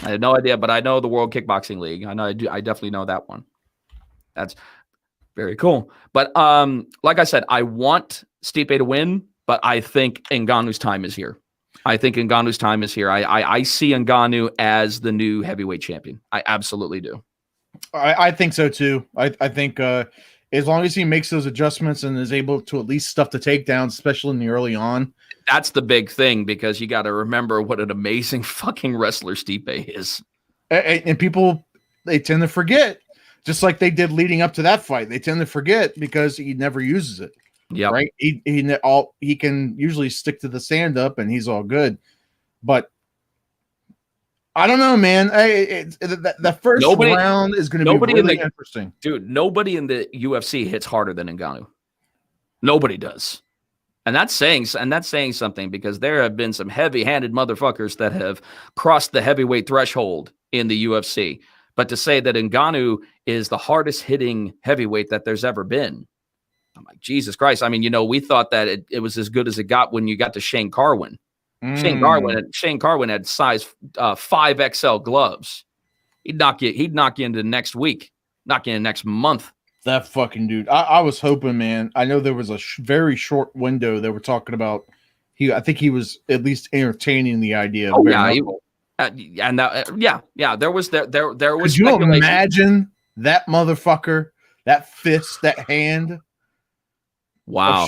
I had no idea, but I know the World Kickboxing League. I know I definitely know that one. That's very cool. But like I said, I want Stipe to win, but I think Ngannou's time is here. I see Ngannou as the new heavyweight champion. I absolutely do. I think so too. I think as long as he makes those adjustments and is able to at least stuff the takedowns, especially in the early on. That's the big thing, because you got to remember what an amazing fucking wrestler Stipe is. And people, they tend to forget, just like they did leading up to that fight. They tend to forget because he never uses it. Yeah, right. He can usually stick to the stand up, and he's all good. But I don't know, man. The first round is going to be really interesting, dude. Nobody in the UFC hits harder than Ngannou. Nobody does, and that's saying something, because there have been some heavy-handed motherfuckers that have crossed the heavyweight threshold in the UFC. But to say that Ngannou is the hardest hitting heavyweight that there's ever been, I'm like, Jesus Christ. I mean, we thought that it was as good as it got when you got to Shane Carwin. Shane Carwin had size 5XL gloves. He'd knock you into next week, knock you into next month. That fucking dude. I was hoping, man. I know there was a very short window they were talking about. I think he was at least entertaining the idea. Oh yeah, There was. Could you imagine that motherfucker, that fist, that hand? Wow.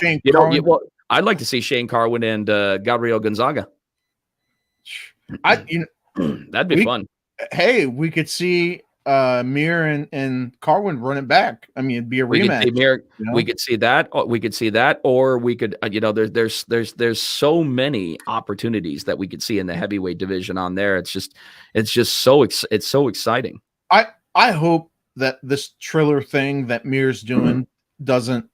I'd like to see Shane Carwin and Gabriel Gonzaga. That'd be fun. Hey, we could see Mir and Carwin run it back. I mean, it'd be a rematch. We could see that. We could see that, or we could. There's so many opportunities that we could see in the heavyweight division on there. It's just so exciting. I hope that this Triller thing that Mir's doing doesn't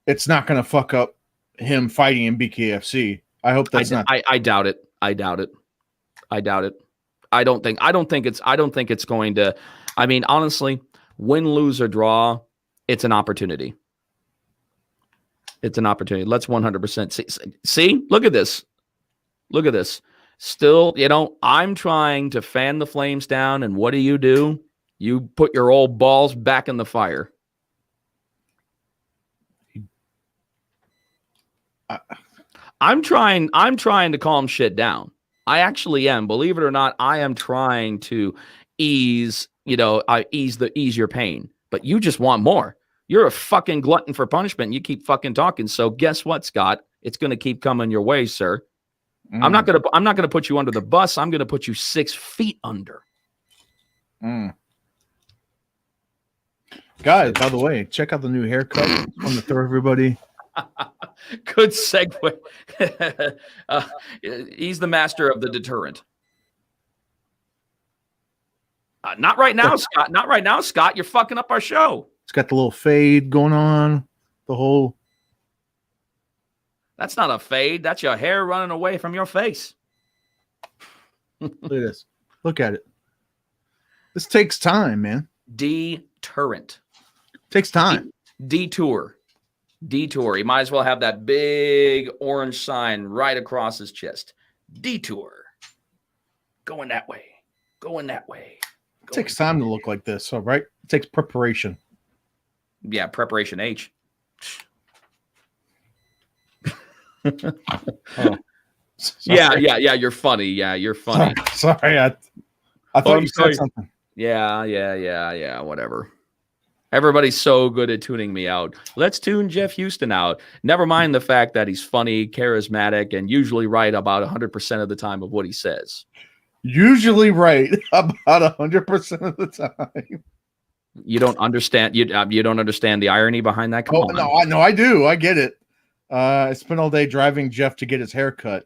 it's not going to fuck up him fighting in BKFC. I hope that's not. I doubt it. I doubt it. I don't think it's going to. I mean, honestly, win, lose, or draw, it's an opportunity. It's an opportunity. Let's 100% see. Look at this. Still, I'm trying to fan the flames down, and what do? You put your old balls back in the fire. I'm trying to calm shit down. I actually am. Believe it or not, I am trying to ease your pain. But you just want more. You're a fucking glutton for punishment. And you keep fucking talking. So guess what, Scott? It's going to keep coming your way, sir. I'm not gonna put you under the bus. I'm gonna put you 6 feet under. Guys, by the way, check out the new haircut. I'm gonna throw everybody. Good segue. He's the master of the deterrent. Not right now, Scott. Not right now, Scott. You're fucking up our show. It's got the little fade going on. The whole. That's not a fade. That's your hair running away from your face. Look at this. Look at it. This takes time, man. Deterrent. Takes time. Detour. He might as well have that big orange sign right across his chest. Detour. Going that way. It takes time to look like this, all right? It takes preparation. Yeah, preparation H. Oh, yeah. You're funny. Yeah, you're funny. Sorry. I thought you said something. Yeah. Whatever. Everybody's so good at tuning me out. Let's tune Jeff Houston out. Never mind the fact that he's funny, charismatic, and usually right about 100% of the time of what he says. Usually right about 100% of the time. You don't understand. You don't understand the irony behind that. Come on. No, I do. I get it. I spent all day driving Jeff to get his hair cut.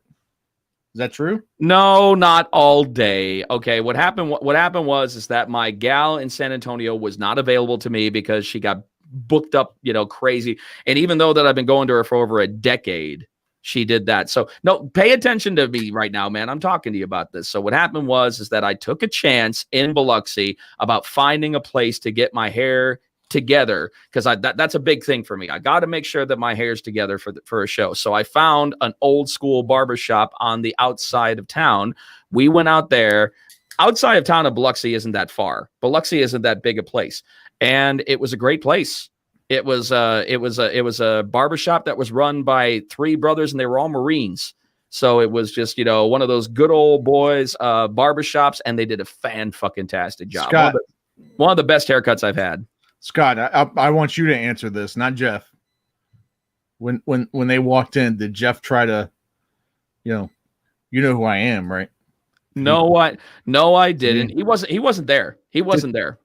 Is that true? No, not all day. Okay, what happened was that my gal in San Antonio was not available to me because she got booked up, crazy. And even though that I've been going to her for over a decade, She did that. So no, pay attention to me right now, man. I'm talking to you about this. So what happened is that I took a chance in Biloxi about finding a place to get my hair together, because that's a big thing for me. I got to make sure that my hair's together for a show. So I found an old school barbershop on the outside of town. We went out there. Outside of town of Biloxi isn't that far. Biloxi isn't that big a place, and it was a great place. It was a barbershop that was run by three brothers, and they were all Marines. So it was just, one of those good old boys barbershops, and they did a fan-fucking-tastic job. Scott, one of the best haircuts I've had. Scott, I want you to answer this, not Jeff. When they walked in, did Jeff try to, you know who I am, right? No, I didn't. He wasn't there. He wasn't there.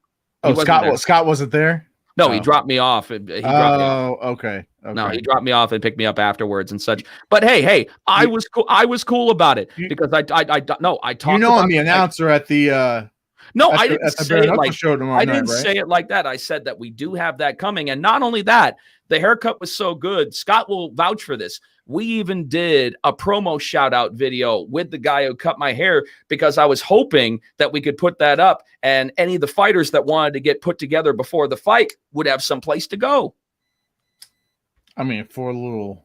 Scott wasn't there? No, he dropped me off. Okay. No, he dropped me off and picked me up afterwards and such. But hey, I was cool. I was cool about it because I talked. I'm the announcer at the. No, I didn't say it like show tomorrow I didn't night, right? say it like that. I said that we do have that coming, and not only that, the haircut was so good. Scott will vouch for this. We even did a promo shout out video with the guy who cut my hair, because I was hoping that we could put that up, and any of the fighters that wanted to get put together before the fight would have some place to go. I mean, for a little.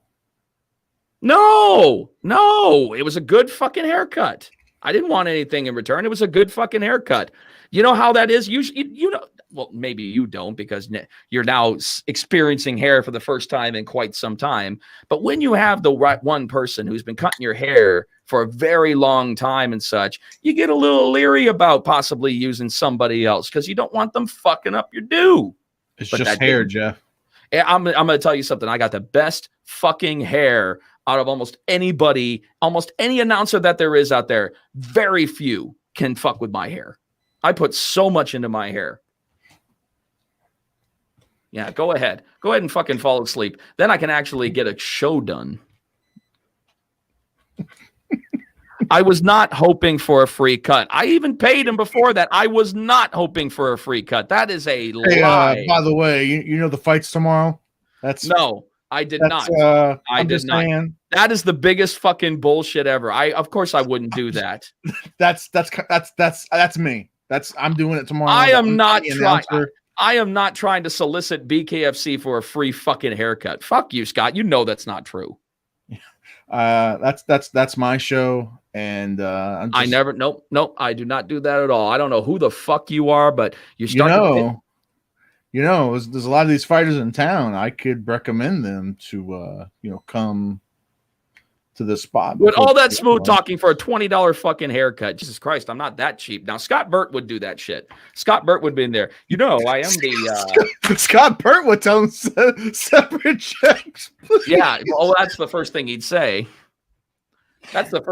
No, it was a good fucking haircut. I didn't want anything in return. It was a good fucking haircut. You know how that is? Well, maybe you don't, because you're now experiencing hair for the first time in quite some time. But when you have the right one person who's been cutting your hair for a very long time and such, you get a little leery about possibly using somebody else, because you don't want them fucking up your due. It's just hair, Jeff. I'm going to tell you something. I got the best fucking hair out of almost anybody, almost any announcer that there is out there. Very few can fuck with my hair. I put so much into my hair. Yeah, go ahead. Go ahead and fucking fall asleep. Then I can actually get a show done. I was not hoping for a free cut. I even paid him before that. I was not hoping for a free cut. That is a lie. By the way, you know the fight's tomorrow? No, I did not. I did not. Saying. That is the biggest fucking bullshit ever. Of course I wouldn't do that. That's me. I'm doing it tomorrow. I am not trying to solicit BKFC for a free fucking haircut. Fuck you, Scott. You know that's not true. That's my show, and nope, I do not do that at all. I don't know who the fuck you are, but there's a lot of these fighters in town. I could recommend them to come to this spot. With all that smooth talking for a $20 fucking haircut. Jesus Christ, I'm not that cheap. Now, Scott Burt would do that shit. Scott Burt would be in there. I am the... Scott Burt would tell him separate checks. Please. Yeah, well, that's the first thing he'd say. Because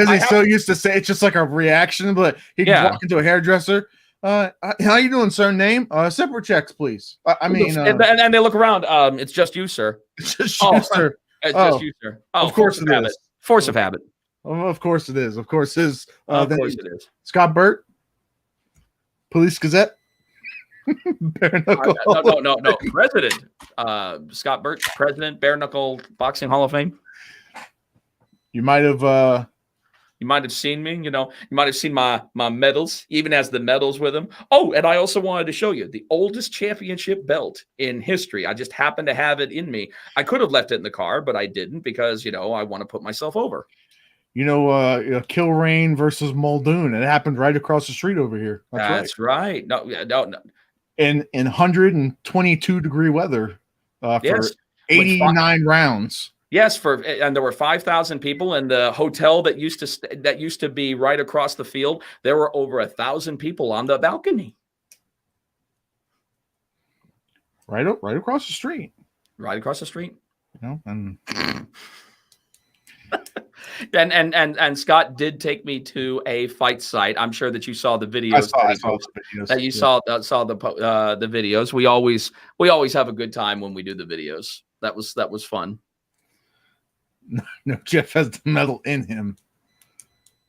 he's so used to say it's just like a reaction, but he can walk into a hairdresser. How you doing, sir? Name? Separate checks, please. And they look around. It's just you, sir. It's just you, sir. It's just you, sir. Oh, of course it is. Force of habit. Of course it is. Of course it is. Of course it is. Scott Burt, Police Gazette. Bare knuckle. No. President. Scott Burt, president, Bare Knuckle Boxing Hall of Fame. You might have seen me, you might have seen my medals, even has the medals with them. Oh, and I also wanted to show you the oldest championship belt in history. I just happened to have it in me. I could have left it in the car, but I didn't, because, I want to put myself over. Kilrain versus Muldoon. It happened right across the street over here. That's right. No. In 122-degree weather for 89 rounds. Yes, and there were 5,000 people, and the hotel that used to be right across the field, there were over 1,000 people on the balcony. Right across the street. Right across the street. And and Scott did take me to a fight site. I'm sure that you saw the videos. Saw the videos. We always have a good time when we do the videos. That was fun. No, Jeff has the medal in him.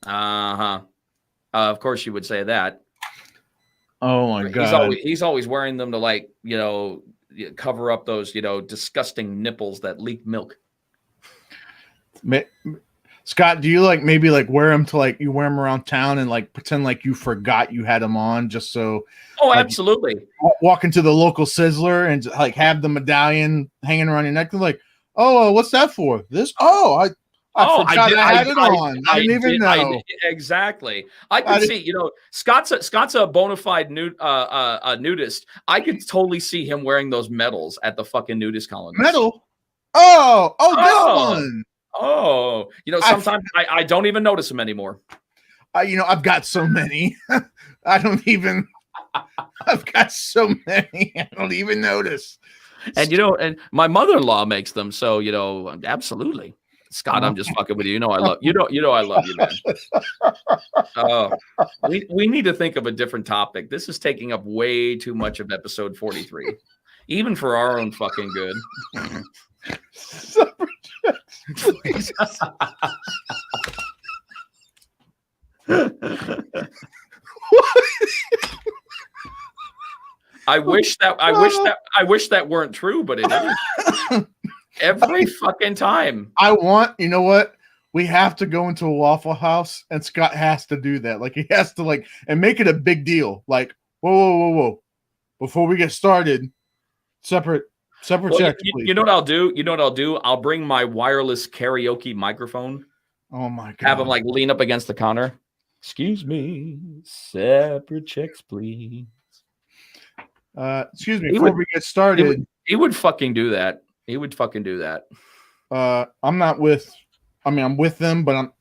Of course you would say that. Oh my God. He's always wearing them to cover up those, disgusting nipples that leak milk. Scott, do you like maybe like wear them to like you wear them around town and like pretend like you forgot you had them on just so? Oh, like, absolutely. Walk into the local Sizzler and like have the medallion hanging around your neck. They're like, oh, what's that for? This? Oh, I forgot I had it on. I didn't even know. Exactly. I could see, you know, Scott's a bona fide nudist. I could totally see him wearing those medals at the fucking nudist colony. Medal? Oh, this one. Oh, you know, sometimes I don't even notice them anymore. You know, I've got so many. I've got so many. I don't even notice. And, you know, and my mother-in-law makes them. So, you know, absolutely. Scott, I'm just fucking with you. You know, I love I love you, man. We need to think of a different topic. This is taking up way too much of episode 43, even for our own fucking good. I wish that weren't true, but it is. Every fucking time. You know what? We have to go into a Waffle House, and Scott has to do that. Like, he has to like and make it a big deal. Like, whoa. Before we get started, separate checks, please. You know what I'll do? I'll bring my wireless karaoke microphone. Oh my God. Have him like lean up against the counter. Excuse me, separate checks, please. Excuse me, before we get started. He would fucking do that. He would fucking do that. I'm with them, but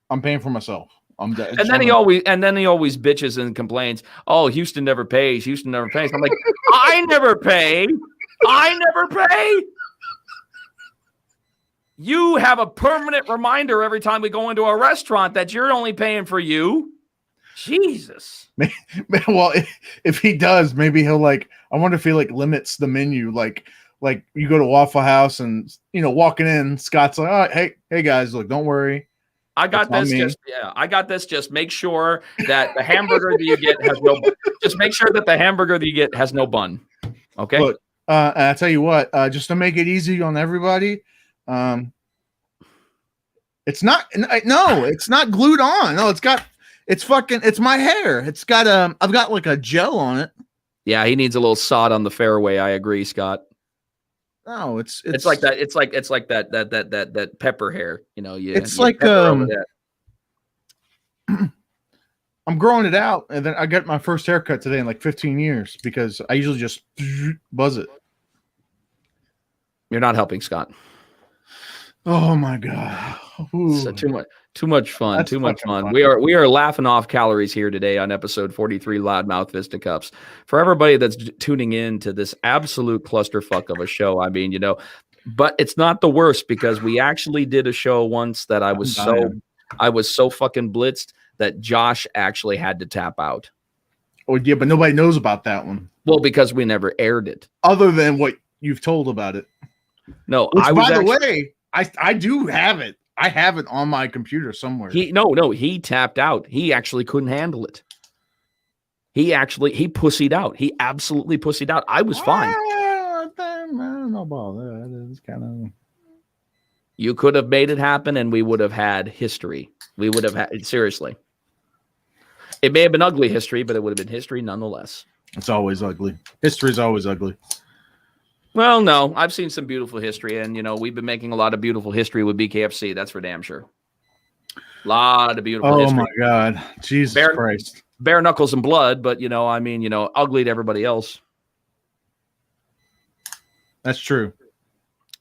I'm paying for myself. And then he always bitches and complains. Oh, Houston never pays. I'm like, I never pay. You have a permanent reminder every time we go into a restaurant that you're only paying for you. Jesus. Well, if he does, maybe he'll like. I wonder if he like limits the menu. Like you go to Waffle House and, you know, walking in, Scott's like, oh, hey guys, look, don't worry. I got this. I got this. Just make sure that the hamburger that you get has no. Just make sure that the hamburger that you get has no bun. Okay. Look, I tell you what. Just to make it easy on everybody, it's not. No, it's not glued on. No, it's my hair. It's got I've got like a gel on it. Yeah, he needs a little sod on the fairway. I agree, Scott. No, it's like that. It's like that pepper hair. You know, it's like I'm growing it out, and then I got my first haircut today in like 15 years because I usually just buzz it. You're not helping, Scott. Oh my God! So too much fun. That's too much fun. We are laughing off calories here today on episode 43, Loudmouth Fisticuffs. For everybody that's tuning in to this absolute clusterfuck of a show, I mean, you know, but it's not the worst because we actually did a show once that I was so fucking blitzed that Josh actually had to tap out. Oh yeah, but nobody knows about that one. Well, because we never aired it. Other than what you've told about it. No, by the way, I do have it. I have it on my computer somewhere. He tapped out. He actually couldn't handle it. He pussied out. He absolutely pussied out. I was fine. I don't know about that. It's kind of. You could have made it happen, and we would have had history. We would have had seriously. It may have been ugly history, but it would have been history nonetheless. It's always ugly. History is always ugly. Well, no, I've seen some beautiful history, and, you know, we've been making a lot of beautiful history with BKFC. That's for damn sure. A lot of beautiful history. Oh, my God. Jesus Christ. Bare knuckles and blood, but, you know, I mean, you know, ugly to everybody else. That's true.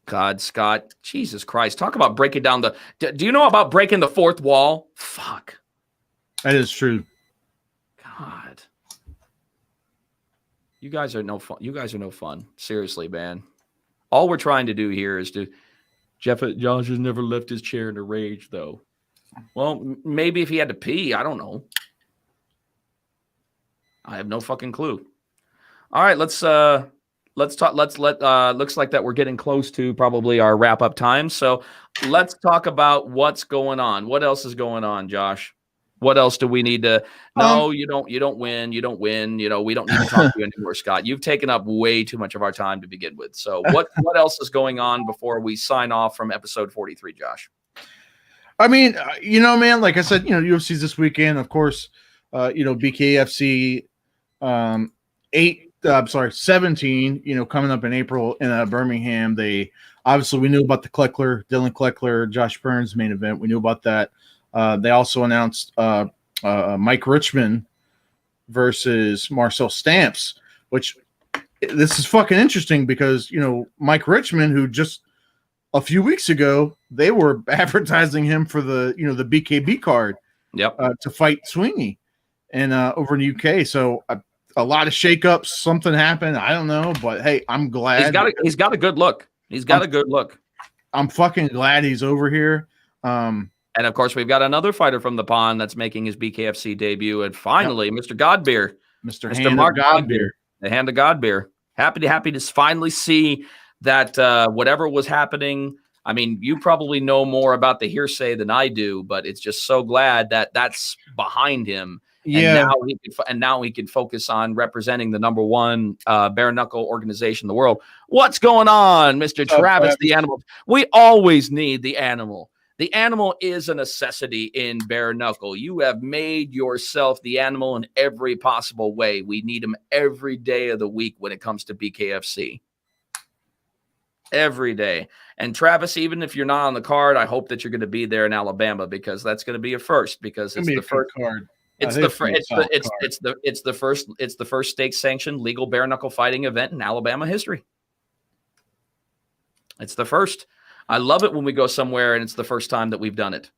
God, Scott, Jesus Christ. Talk about breaking down the... Do you know about breaking the fourth wall? Fuck. That is true. God. You guys are no fun. You guys are no fun. Seriously, man. All we're trying to do here is to... Josh has never left his chair in a rage, though. Well, maybe if he had to pee, I don't know. I have no fucking clue. All right, let's talk. Looks like that we're getting close to probably our wrap up time. So let's talk about what's going on. What else is going on, Josh? What else do we need to? No, you don't win. You don't win. We don't need to talk to you anymore, Scott. You've taken up way too much of our time to begin with. So what else is going on before we sign off from episode 43, Josh? I mean, man, like I said, UFC's this weekend, of course. BKFC 17. Coming up in April in Birmingham. We knew about the Dylan Kleckler, Josh Burns main event. We knew about that. They also announced Mike Richmond versus Marcel Stamps, which this is fucking interesting because, Mike Richmond, who just a few weeks ago, they were advertising him for the BKB card to fight Sweeney and over in the UK. So a lot of shakeups, something happened. I don't know, but hey, I'm glad. He's got a good look. He's got a good look. I'm fucking glad he's over here. And of course, we've got another fighter from the pond that's making his BKFC debut. And finally, Mr. Godbeer, Mr. Mark Godbeer, the Hand of Godbeer. Happy to finally see that whatever was happening. I mean, you probably know more about the hearsay than I do, but it's just so glad that that's behind him. Yeah. And now he can focus on representing the number one bare knuckle organization in the world. What's going on, Mr. Travis the Animal? We always need the animal. The animal is a necessity in bare knuckle. You have made yourself the animal in every possible way. We need him every day of the week when it comes to BKFC. Every day. And Travis, even if you're not on the card, I hope that you're going to be there in Alabama because that's going to be a first because it's the first card. It's the first state sanctioned legal bare knuckle fighting event in Alabama history. It's the first. I love it when we go somewhere and it's the first time that we've done it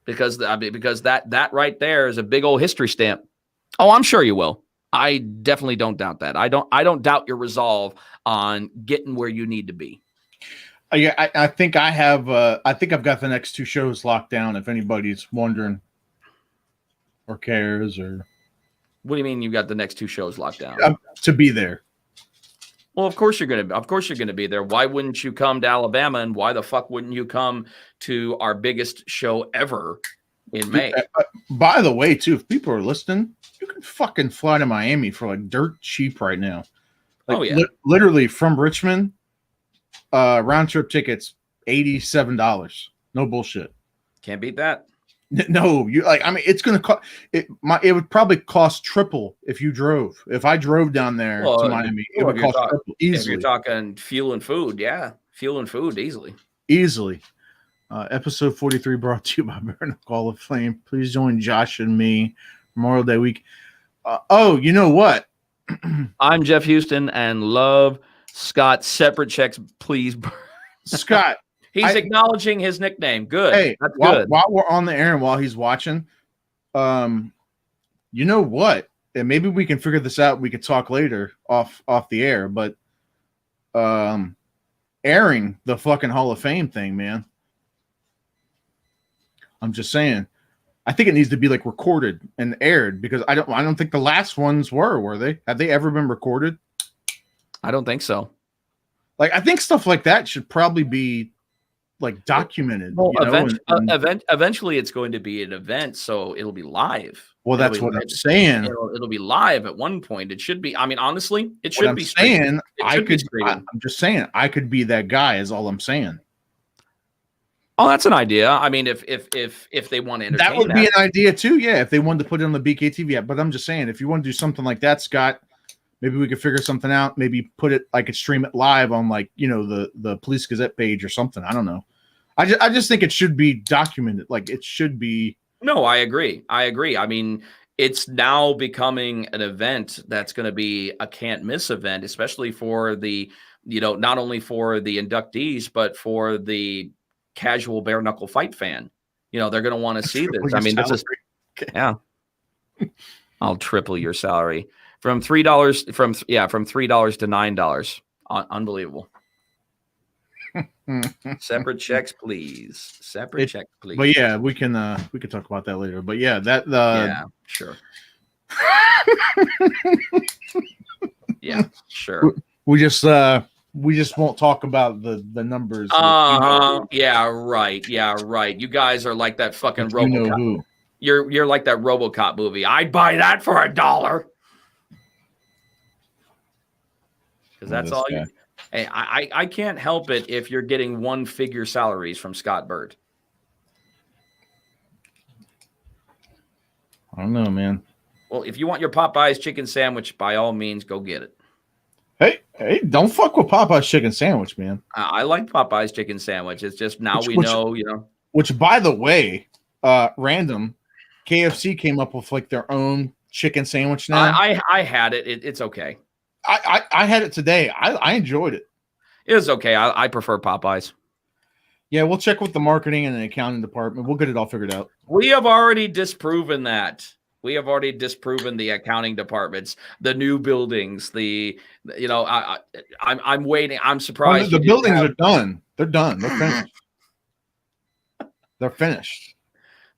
because that right there is a big old history stamp. Oh, I'm sure you will. I definitely don't doubt that. I don't doubt your resolve on getting where you need to be. Yeah, I think I have. I think I've got the next two shows locked down. If anybody's wondering or cares, or what do you mean you got the next two shows locked down? To be there. Well, of course you're gonna be there. Why wouldn't you come to Alabama? And why the fuck wouldn't you come to our biggest show ever in May? By the way, too, if people are listening, you can fucking fly to Miami for like dirt cheap right now. Like, literally from Richmond, round trip tickets $87. No bullshit. Can't beat that. No, it's gonna cost it. It would probably cost triple if you drove. If I drove down there to Miami, it would cost triple easily. If you're talking fuel and food, fuel and food easily. Episode 43 brought to you by Bare Knuckle Hall of Fame. Please join Josh and me Memorial Day week. You know what? I'm Jeff Houston and love Scott. Separate checks, please. Scott. He's acknowledging his nickname. Good. Hey, that's good. While we're on the air and while he's watching, you know what? And maybe we can figure this out. We could talk later off the air, but airing the fucking Hall of Fame thing, man. I'm just saying. I think it needs to be like recorded and aired because I don't think the last ones were they? Have they ever been recorded? I don't think so. Like I think stuff like that should probably be like documented. Well, eventually it's going to be an event, so it'll be live. Well, that's what I'm saying. It'll be live at one point. It should be. I mean, honestly, it should be. I'm just saying I could be that guy. Is all I'm saying. Oh, that's an idea. I mean, if they want to entertain that would be an idea too. Yeah, if they wanted to put it on the BKTV app. But I'm just saying, if you want to do something like that, Scott, maybe we could figure something out. Maybe put it. I could stream it live on the Police Gazette page or something. I don't know. I just think it should be documented. Like it should be. No, I agree. I mean, it's now becoming an event that's going to be a can't miss event, especially for the, not only for the inductees, but for the casual bare knuckle fight fan. They're going to want to see this. I mean, this is, yeah. I'll triple your salary from $3 from $3 to $9. Unbelievable. Separate checks, please. Check, please. But yeah, we can talk about that later. But yeah, yeah, sure. Yeah, sure. We just won't talk about the numbers. Yeah, right. You guys are like that fucking RoboCop. You're like that RoboCop movie. I'd buy that for $1. Because that's all you. Hey, I can't help it if you're getting one-figure salaries from Scott Bird. I don't know, man. Well, if you want your Popeyes chicken sandwich, by all means, go get it. Hey, don't fuck with Popeye's chicken sandwich, man. I like Popeyes chicken sandwich. It's just now we know, you know. Which, by the way, random, KFC came up with like their own chicken sandwich now. I had it. It's okay. I had it today. I enjoyed it. It was okay. I prefer Popeyes. Yeah, we'll check with the marketing and the accounting department. We'll get it all figured out. We have already disproven that. We have already disproven the accounting departments, the new buildings, I'm waiting. I'm surprised. The buildings are done. They're done. They're finished. They're finished.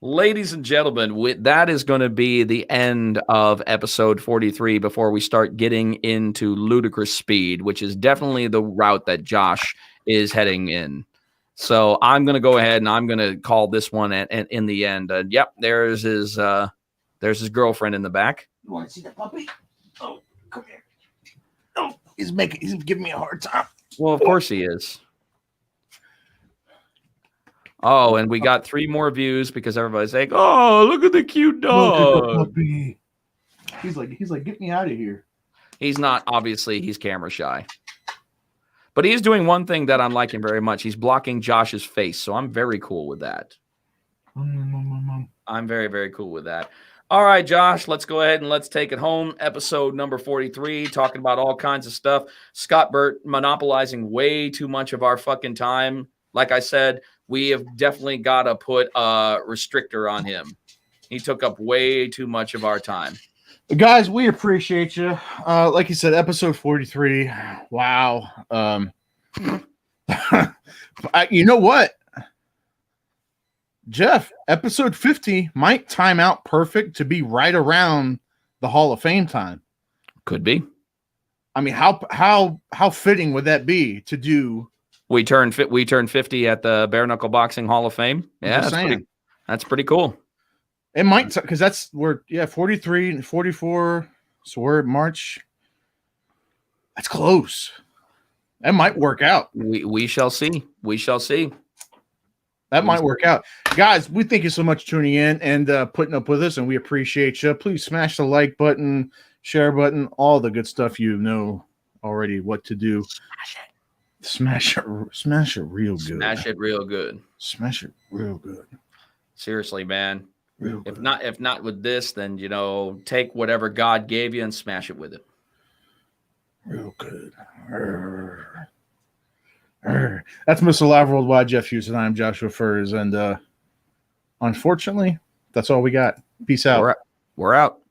Ladies and gentlemen, that is going to be the end of episode 43 before we start getting into ludicrous speed, which is definitely the route that Josh is heading in. So I'm going to go ahead and I'm going to call this one in the end. Yep, there's his girlfriend in the back. You want to see the puppy? Oh, come here. Oh, he's giving me a hard time. Well, of course he is. Oh, and we got 3 more views because everybody's like, "Oh, look at the cute dog." Look at the puppy. He's like, get me out of here. He's not, obviously, he's camera shy. But he's doing one thing that I'm liking very much. He's blocking Josh's face, so I'm very cool with that. I'm very, very cool with that. All right, Josh, let's go ahead and let's take it home. Episode number 43, talking about all kinds of stuff. Scott Burt monopolizing way too much of our fucking time. Like I said, we have definitely got to put a restrictor on him. He took up way too much of our time. Guys, we appreciate you. Like you said, episode 43. Wow. You know what? Jeff, episode 50 might time out perfect to be right around the Hall of Fame time. Could be. I mean, how fitting would that be to do? We turned 50 at the Bare Knuckle Boxing Hall of Fame. Yeah, that's pretty cool. It might, because we're 43 and 44, so we're March. That's close. That might work out. We shall see. We shall see. That might work out. Guys, we thank you so much for tuning in and putting up with us, and we appreciate you. Please smash the like button, share button, all the good stuff you know already what to do. Smash it real good. Smash it real good. Smash it real good. Seriously, man. Real good. If not with this, then take whatever God gave you and smash it with it. Real good. That's Mr. Live Worldwide, Jeff Hughes, and I'm Joshua Furs. And unfortunately, that's all we got. Peace out. We're out.